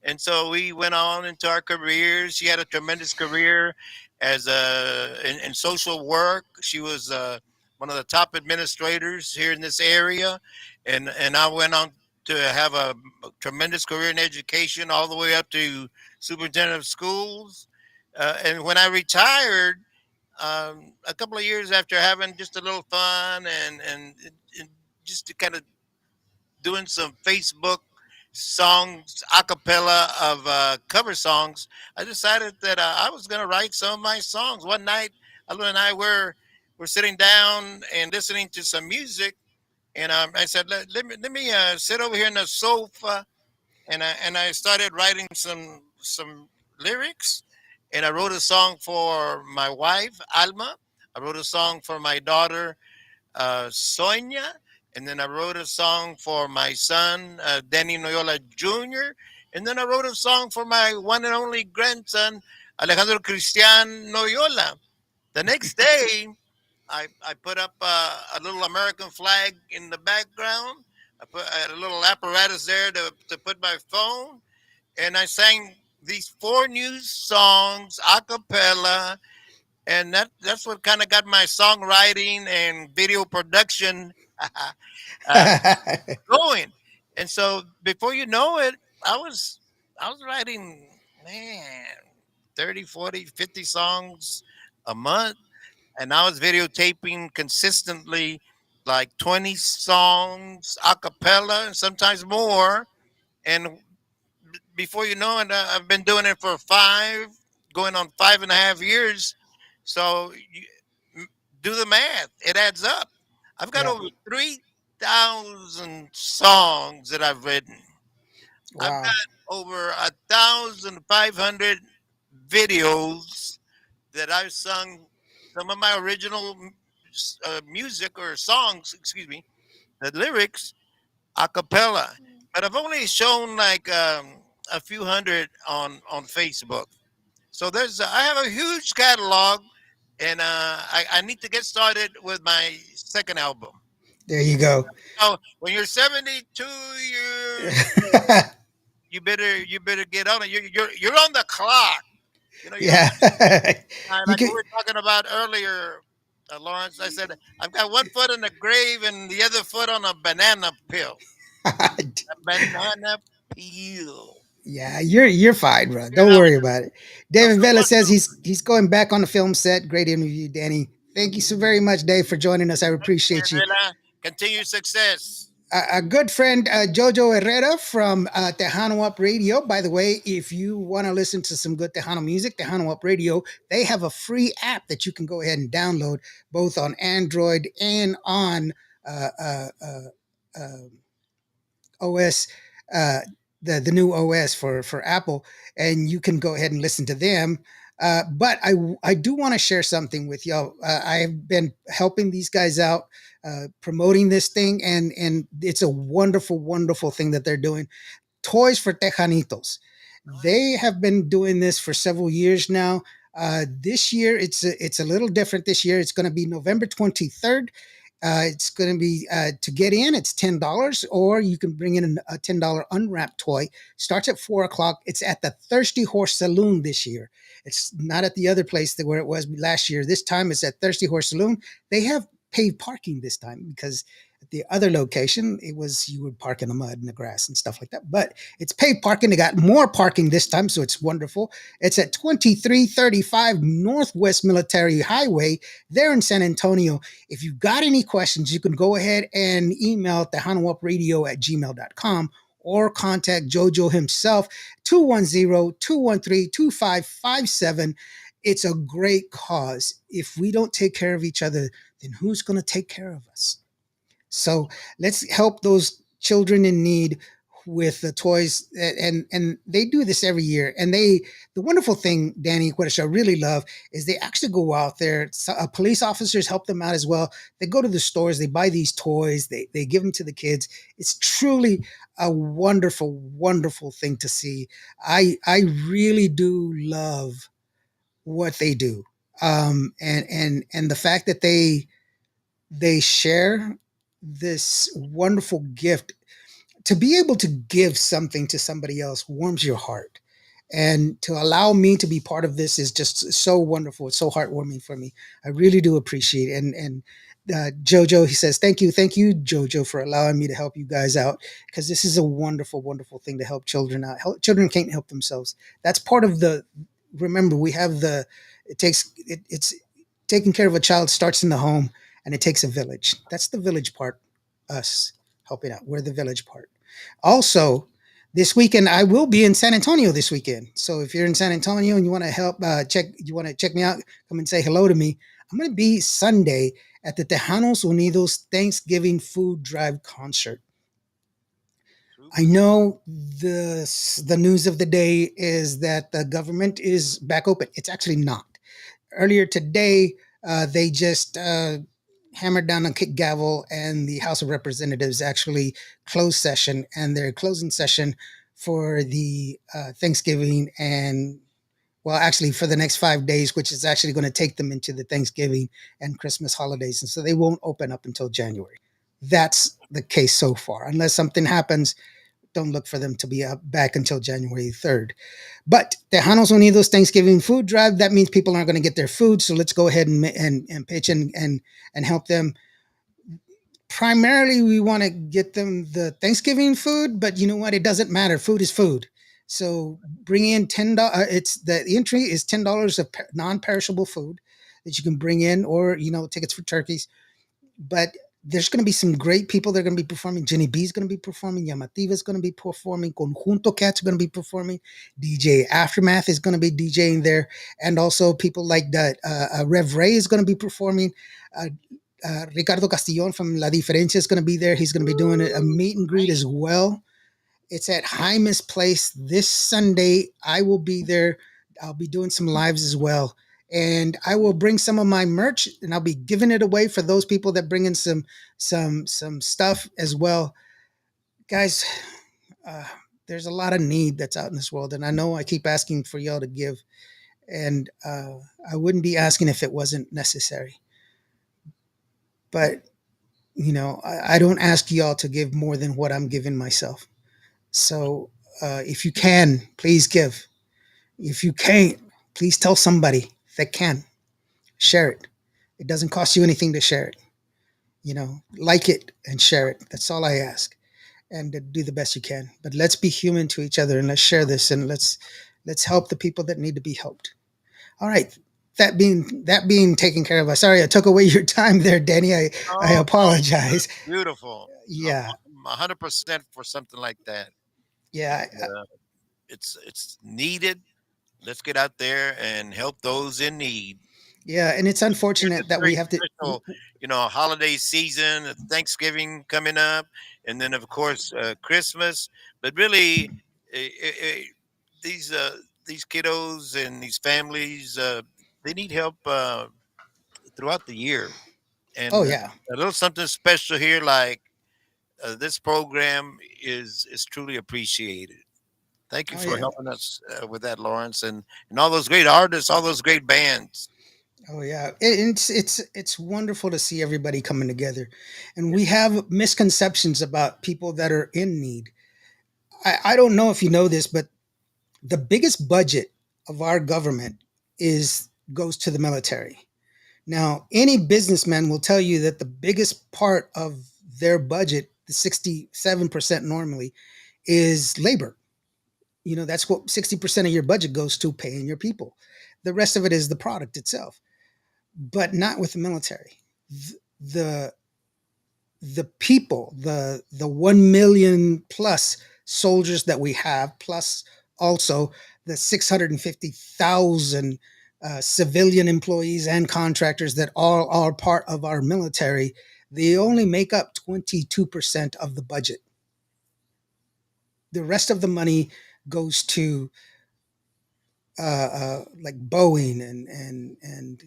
and so we went on into our careers. She had a tremendous career as in social work. She was one of the top administrators here in this area, and I went on to have a tremendous career in education, all the way up to superintendent of schools. And when I retired, a couple of years after having just a little fun and just to kind of doing some Facebook songs, a cappella of cover songs, I decided that I was going to write some of my songs. One night, Alma and I were sitting down and listening to some music, and I said, let me sit over here in the sofa, and I started writing some lyrics, and I wrote a song for my wife Alma. I wrote a song for my daughter Sonia, and then I wrote a song for my son Danny Noyola Jr., and then I wrote a song for my one and only grandson Alejandro Cristian Noyola. The next day, I put up a little American flag in the background. I had a little apparatus there to put my phone, and I sang these four new songs a cappella, and that's what kind of got my songwriting and video production uh, going. And so before you know it, I was I was writing, man, 30, 40, 50 songs a month, and I was videotaping consistently like 20 songs a cappella and sometimes more. And before you know it, I've been doing it for going on 5.5 years. So do the math; it adds up. I've got Yeah. over 3,000 songs that I've written. I've Wow. got over 1,500 videos that I've sung. Some of my original music or songs, excuse me, the lyrics a cappella, but I've only shown like a few hundred on Facebook. So I have a huge catalog, and I need to get started with my second album. There you go. Now, when you're 72 years old, you better get on it. You're on the clock. You're on Yeah. You like we can. were talking about earlier, Lawrence. I said I've got one foot in the grave and the other foot on a banana peel. A banana peel. Yeah, you're fine, bro. Figure Don't out worry what about it. I'm David still Vela going says through. he's going back on the film set. Great interview, Danny. Thank you so very much, Dave, for joining us. I appreciate you. Vela. Continue success. A good friend, Jojo Herrera from Tejano Up Radio. By the way, if you want to listen to some good Tejano music, Tejano Up Radio, they have a free app that you can go ahead and download both on Android and on uh, uh, uh, uh, OS, uh, the new OS for Apple, and you can go ahead and listen to them. But I do want to share something with y'all. I've been helping these guys out, promoting this thing, and it's a wonderful, wonderful thing that they're doing. Toys for Tejanitos. They Nice. have been doing this for several years now. This year, it's a little different. This year, it's going to be November 23rd. It's going to be to get in. It's $10, or you can bring in a $10 unwrapped toy. Starts at 4 o'clock. It's at the Thirsty Horse Saloon this year. It's not at the other place that where it was last year. This time it's at Thirsty Horse Saloon. They have paid parking this time because at the other location it was you would park in the mud and the grass and stuff like that. But it's paid parking. They got more parking this time, so it's wonderful. It's at 2335 Northwest Military Highway there in San Antonio. If you've got any questions, you can go ahead and email tejanuapradio@gmail.com or contact Jojo himself, 210-213-2557. It's a great cause. If we don't take care of each other, then who's going to take care of us? So let's help those children in need with the toys, and they do this every year. And the wonderful thing, Danny, which I really love, is they actually go out there. Police officers help them out as well. They go to the stores, they buy these toys, they give them to the kids. It's truly a wonderful, wonderful thing to see. I really do love what they do, and the fact that they share this wonderful gift. To be able to give something to somebody else warms your heart, and to allow me to be part of this is just so wonderful. It's so heartwarming for me. I really do appreciate it. And Jojo, he says, thank you, Jojo, for allowing me to help you guys out, because this is a wonderful, wonderful thing to help children out. Children can't help themselves. That's part of the. Remember, we have the. It's taking care of a child starts in the home, and it takes a village. That's the village part. Us helping out. We're the village part. Also, this weekend I will be in San Antonio this weekend. So if you're in San Antonio and you want to help you want to check me out, come and say hello to me. I'm going to be Sunday at the Tejanos Unidos Thanksgiving Food Drive concert. I Super. know the news of the day is that the government is back open. It's actually not. Earlier today, they just hammered down on kick gavel, and the House of Representatives actually closed session, and their closing session for the Thanksgiving and well, actually for the next 5 days, which is actually going to take them into the Thanksgiving and Christmas holidays, and so they won't open up until January. That's the case so far, unless something happens. Don't look for them to be back until January 3rd. But Tejanos Unidos Thanksgiving Food Drive, that means people aren't going to get their food. So let's go ahead and pitch in and help them. Primarily, we want to get them the Thanksgiving food, but you know what? It doesn't matter. Food is food. So bring in $10. It's the entry is $10 of non-perishable food that you can bring in, or tickets for turkeys. But there's going to be some great people that are going to be performing. Jenny B is going to be performing. Yamativa is going to be performing. Conjunto Cats are going to be performing. DJ Aftermath is going to be DJing there. And also people like that. Rev Ray is going to be performing. Uh, Ricardo Castillon from La Diferencia is going to be there. He's going to be doing a meet and greet as Nice. well. It's at Jaime's Place this Sunday. I will be there. I'll be doing some lives as well. And I will bring some of my merch, and I'll be giving it away for those people that bring in some stuff as well. Guys, uh, there's a lot of need that's out in this world, and I know I keep asking for y'all to give, and I wouldn't be asking if it wasn't necessary. But I don't ask y'all to give more than what I'm giving myself. So if you can, please give. If you can't, please tell somebody that can. Share it. It doesn't cost you anything to share it. Like it and share it. That's all I ask. And do the best you can. But let's be human to each other, and let's share this, and let's help the people that need to be helped. All right. That being taken care of. Sorry, I took away your time there, Danny. I Oh no, apologize. beautiful. Yeah. I'm 100% for something like that. Yeah. And, it's needed. Let's get out there and help those in need. Yeah, and it's Here's a unfortunate that we very have to. special, holiday season, Thanksgiving coming up, and then of course Christmas. But really, these these kiddos and these families, they need help throughout the year, Oh and yeah, a little something special here, like this program is truly appreciated. Thank you oh for yeah, helping us with that, Lawrence, and all those great artists, all those great bands. oh yeah. It's wonderful to see everybody coming together, and we have misconceptions about people that are in need. I don't know if you know this, but the biggest budget of our government is goes to the military. Now, any businessman will tell you that the biggest part of their budget, the 67% normally, is labor. That's what 60% of your budget goes to, paying your people. The rest of it is the product itself, but not with the military. The the people, the 1 million plus soldiers that we have, plus also the 650,000 civilian employees and contractors that all are part of our military, they only make up 22% of the budget. The rest of the money goes to like Boeing and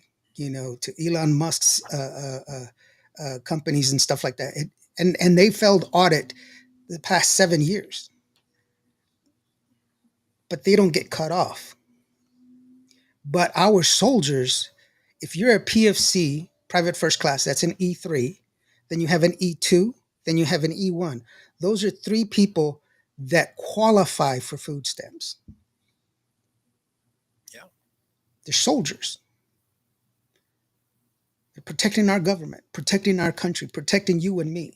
to Elon Musk's companies and stuff like that. And they failed audit the past 7 years, but they don't get cut off. But our soldiers, if you're a PFC, private first class, that's an E3, then you have an E2, then you have an E1. Those are three people that qualify for food stamps. Yeah, They're soldiers. They're protecting our government, protecting our country, protecting you and me.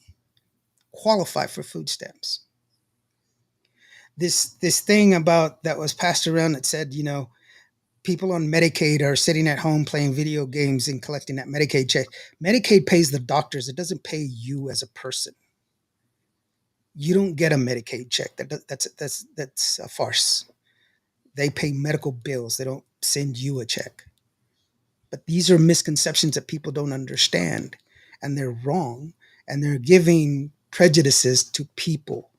Qualify for food stamps. This thing about that was passed around that said, people on Medicaid are sitting at home playing video games and collecting that Medicaid check. Medicaid pays the doctors. It doesn't pay you as a person. You don't get a Medicaid check. That's a farce. They pay medical bills. They don't send you a check. But these are misconceptions that people don't understand, and they're wrong, and they're giving prejudices to people,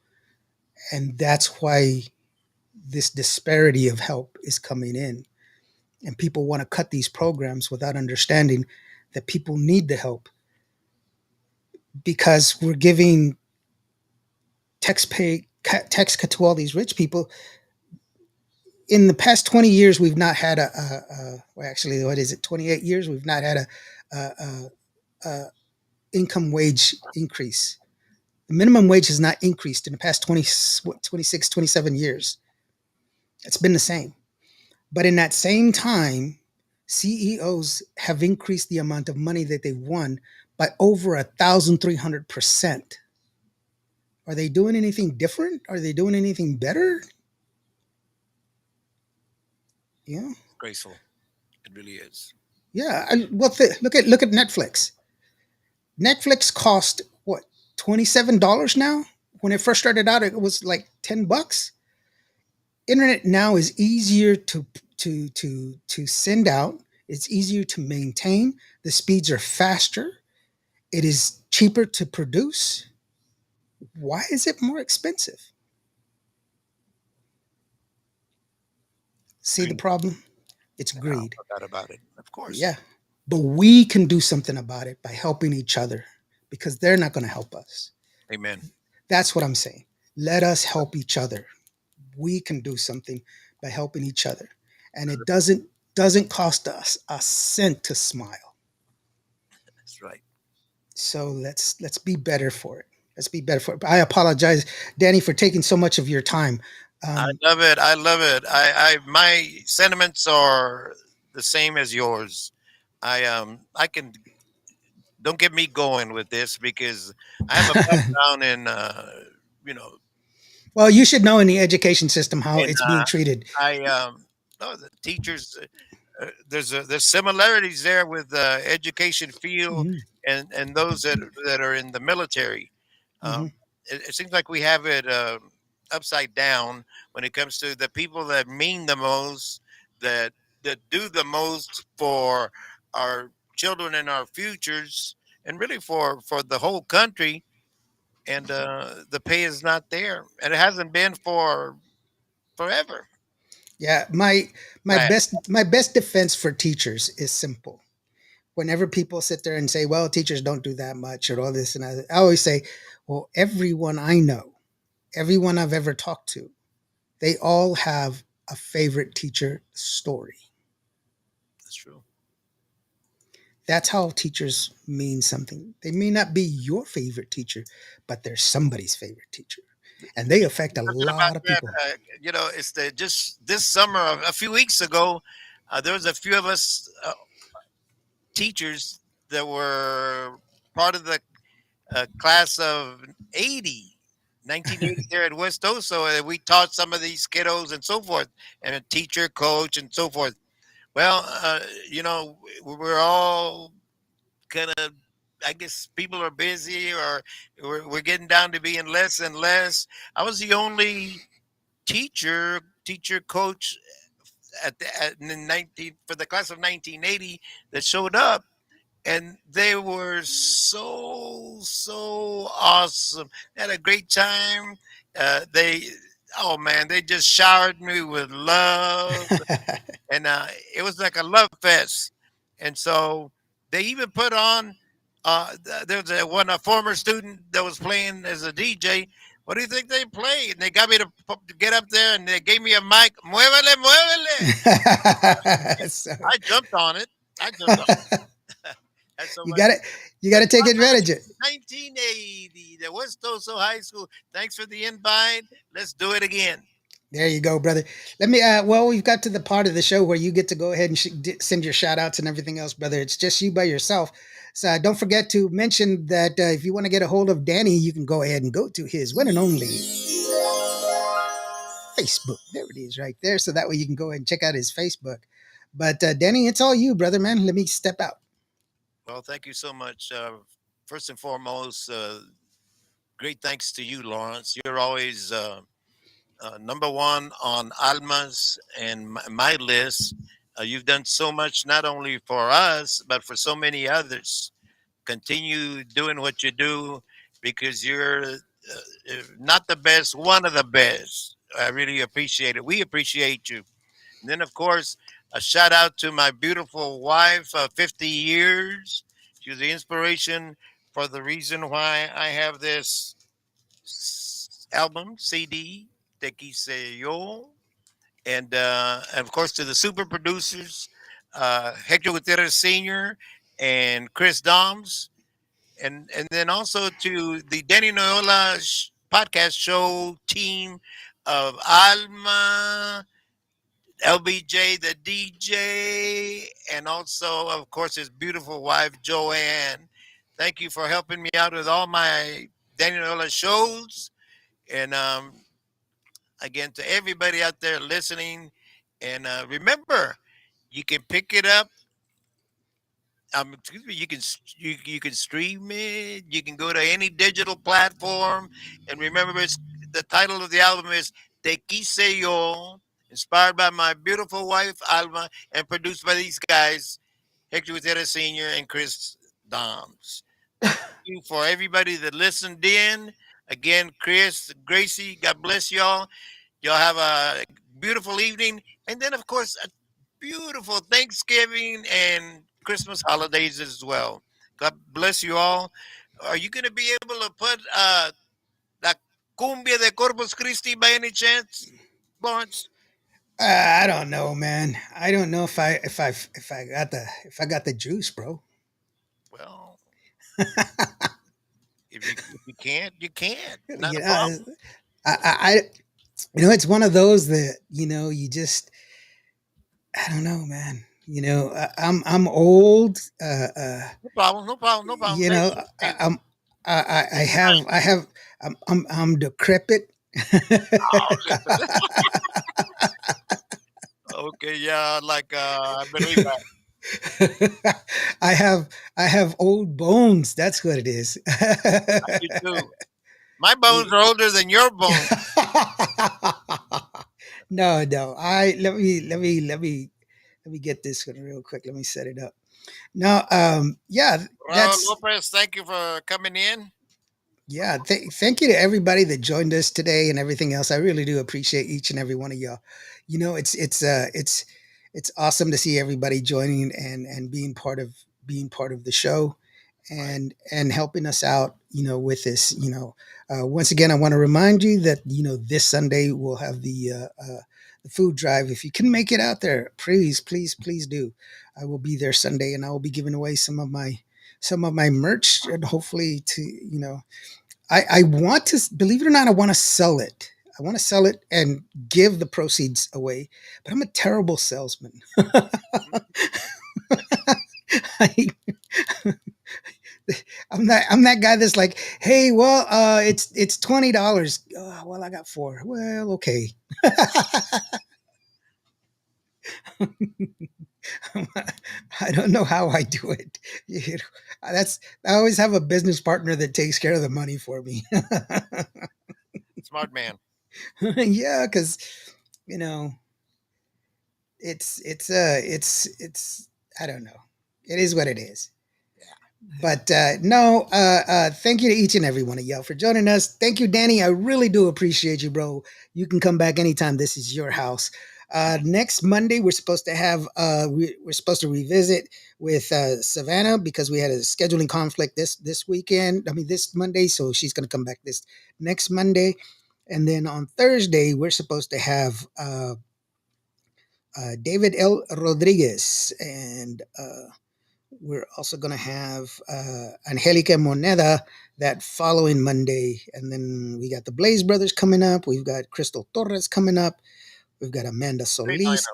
and that's why this disparity of help is coming in. And people want to cut these programs without understanding that people need the help, because we're giving tax cut to all these rich people. In the past 20 years, we've not had well, actually, what is it, 28 years, we've not had a, a, a income wage increase. The minimum wage has not increased in the past 20, 26, 27 years. It's been the same. But in that same time, CEOs have increased the amount of money that they've won by over 1,300%. Are they doing anything different? Are they doing anything better? Yeah, graceful. It really is. yeah. Look at Netflix. Netflix cost what, $27 now? When it first started out, it was like $10. Internet now is easier to send out. It's easier to maintain. The speeds are faster. It is cheaper to produce. Why is it more expensive? See the Greed, problem? It's no greed. doubt about it. Of course. Yeah. But we can do something about it by helping each other, because they're not going to help us. Amen. That's what I'm saying. Let us help each other. We can do something by helping each other. And it doesn't cost us a cent to smile. That's right. So let's be better for it. Let's be better for it. I apologize, Danny, for taking so much of your time. I Um, love it. I love it. I my sentiments are the same as yours. I can don't get me going with this because I have a background in you know well, you should know in the education system how and it's being treated. I no, the teachers. There's similarities there with the education field Mhm, and those that are in the military. Um, mhm. it seems like we have it upside down when it comes to the people that mean the most, that that do the most for our children and our futures, and really for the whole country. And the pay is not there, and it hasn't been for forever. Yeah, Right. my best defense for teachers is simple. Whenever people sit there and say, "Well, teachers don't do that much," or all this and that, I always say, "Well, everyone I know, everyone I've ever talked to, they all have a favorite teacher story." That's true. That's how teachers mean something. They may not be your favorite teacher, but they're somebody's favorite teacher, and they affect a Talking about lot of that, people. it's the just this summer, a few weeks ago, there was a few of us teachers that were part of the class of 80, 1980 there at West Oso, and we taught some of these kiddos and so forth, and a teacher, coach, and so forth. Well, we're all kind of, I guess people are busy, or we're getting down to being less and less. I was the only teacher coach in the 19 for the class of 1980 that showed up, and they were so awesome. They had a great time. They Oh man, they just showered me with love, and it was like a love fest. And so they even put on. There was a former student that was playing as a DJ. What do you think they played? And they got me to get up there, and they gave me a mic. Muévele, muévele. So, I jumped on it. I jumped on it. And so you my got it. You got the to take advantage of it. 1980, the West Oso High School. Thanks for the invite. Let's do it again. There you go, brother. Let me. Well, we've got to the part of the show where you get to go ahead and send your shout outs and everything else, brother. It's just you by yourself. So don't forget to mention that if you want to get a hold of Danny, you can go ahead and go to his one and only Facebook. There it is, right there. So that way you can go ahead and check out his Facebook. But Danny, it's all you, brother, man. Let me step out. Well, thank you so much. First and foremost, great thanks to you, Lawrence. You're always number one on Alma's and my list. You've done so much, not only for us, but for so many others. Continue doing what you do, because you're if not the best, one of the best. I really appreciate it. We appreciate you. And then, of course, a shout out to my beautiful wife, 50 years. She was the inspiration for the reason why I have this album, CD, Te Quise Yo. And of course, to the super producers, Hector Gutierrez Sr. and Chris Doms. And then also to the Danny Noyola podcast show team of Alma, LBJ, the DJ, and also, of course, his beautiful wife, Joanne. Thank you for helping me out with all my Daniel shows. And again, to everybody out there listening, and remember, you can pick it up. Excuse me. You can stream it. You can go to any digital platform, and remember, the title of the album is "Te Quise Yo," inspired by my beautiful wife Alma, and produced by these guys, Hector Gutierrez Sr. and Chris Doms. Thank you for everybody that listened in. Again, Chris, Gracie, God bless y'all. Y'all have a beautiful evening. And then, of course, a beautiful Thanksgiving and Christmas holidays as well. God bless you all. Are you going to be able to put La Cumbia de Corpus Christi by any chance, Lawrence? I don't know, man. I don't know if I got the juice, bro. Well, if you can't, you can't. Not You a know, problem. I it's one of those that you just I don't know, man. I'm old. No problem. No problem. No problem. You Hey, know, hey, I have, I'm decrepit. oh, listen. Okay, yeah, like I believe that. I have old bones. That's what it is. I do too. My bones are older than your bones. No, no. Let me get this one real quick. Let me set it up. No, yeah, Raul that's Lopez, thank you for coming in. yeah. Thank you to everybody that joined us today and everything else. I really do appreciate each and every one of y'all. You know, it's awesome to see everybody joining and being part of the show Right. and helping us out. You know, with this. You know, once again, I want to remind you that this Sunday we'll have the food drive. If you can make it out there, please, please, please do. I will be there Sunday, and I will be giving away some of my merch, and hopefully to I want to, believe it or not, I want to sell it. I want to sell it and give the proceeds away, but I'm a terrible salesman. I, I'm that guy that's like, hey, well, it's $20. Well, I got four. Well, okay. I don't know how I do it. You that's I always have a business partner that takes care of the money for me. Smart man. Yeah, because you know it's I don't know. It is what it is. But no, thank you to each and every one of y'all for joining us. Thank you, Danny. I really do appreciate you, bro. You can come back anytime. This is your house. Next Monday, we're supposed to have we're supposed to revisit with Savannah because we had a scheduling conflict this weekend. I mean, this Monday, so she's going to come back this next Monday, and then on Thursday we're supposed to have David L. Rodriguez and. We're also going to have Angelica Moneda that following Monday. And then we got the Blaze Brothers coming up. We've got Crystal Torres coming up. We've got Amanda Great Solis. lineup.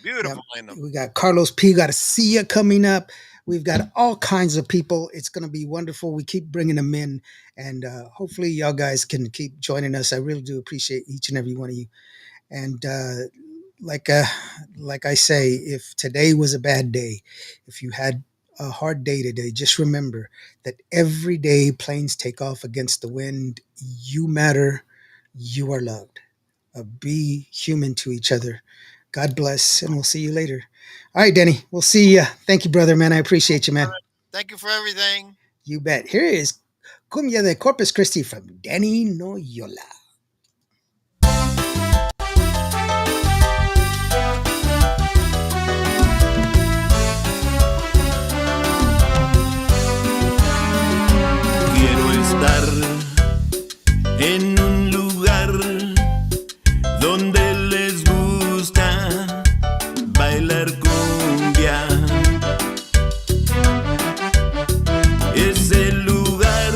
Yeah, Beautiful lineup. we got Carlos P. Garcia coming up. We've got all kinds of people. It's going to be wonderful. We keep bringing them in. And hopefully, y'all guys can keep joining us. I really do appreciate each and every one of you. And like uh, like I say, if today was a bad day, if you had a hard day today, just remember that every day planes take off against the wind. You matter. You are loved. Be human to each other. God bless, and we'll see you later. All right, Denny. We'll see you. Thank you, brother, man. I appreciate you, man. Thank you for everything. You bet. Here is Cumbia de Corpus Christi from Danny Noyola. Quiero estar en un lugar donde les gusta bailar cumbia. Ese lugar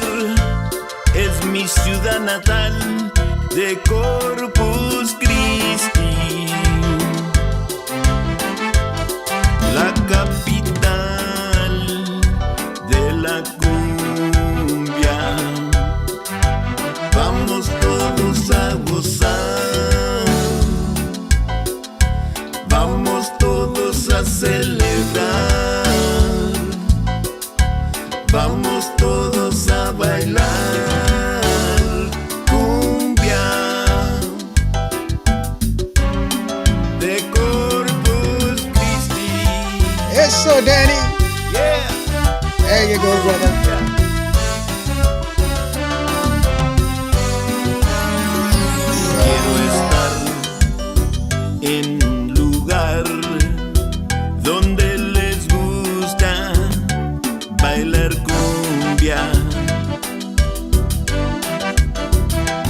es mi ciudad natal de Corpus Christi, la capital de la cumbia. Vamos todos a gozar, vamos todos a celebrar, vamos todos a bailar cumbia de Corpus Christi. Eso, Danny. Yeah. There you go, brother. Quiero estar en un lugar donde les gusta bailar cumbia.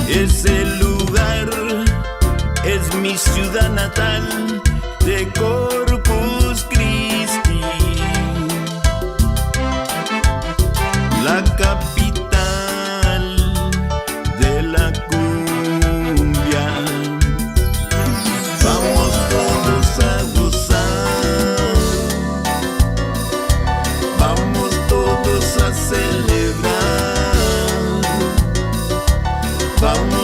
Ese lugar es mi ciudad natal de Corpus Christi, la capital de la cumbia. Vamos todos a gozar, vamos todos a celebrar, vamos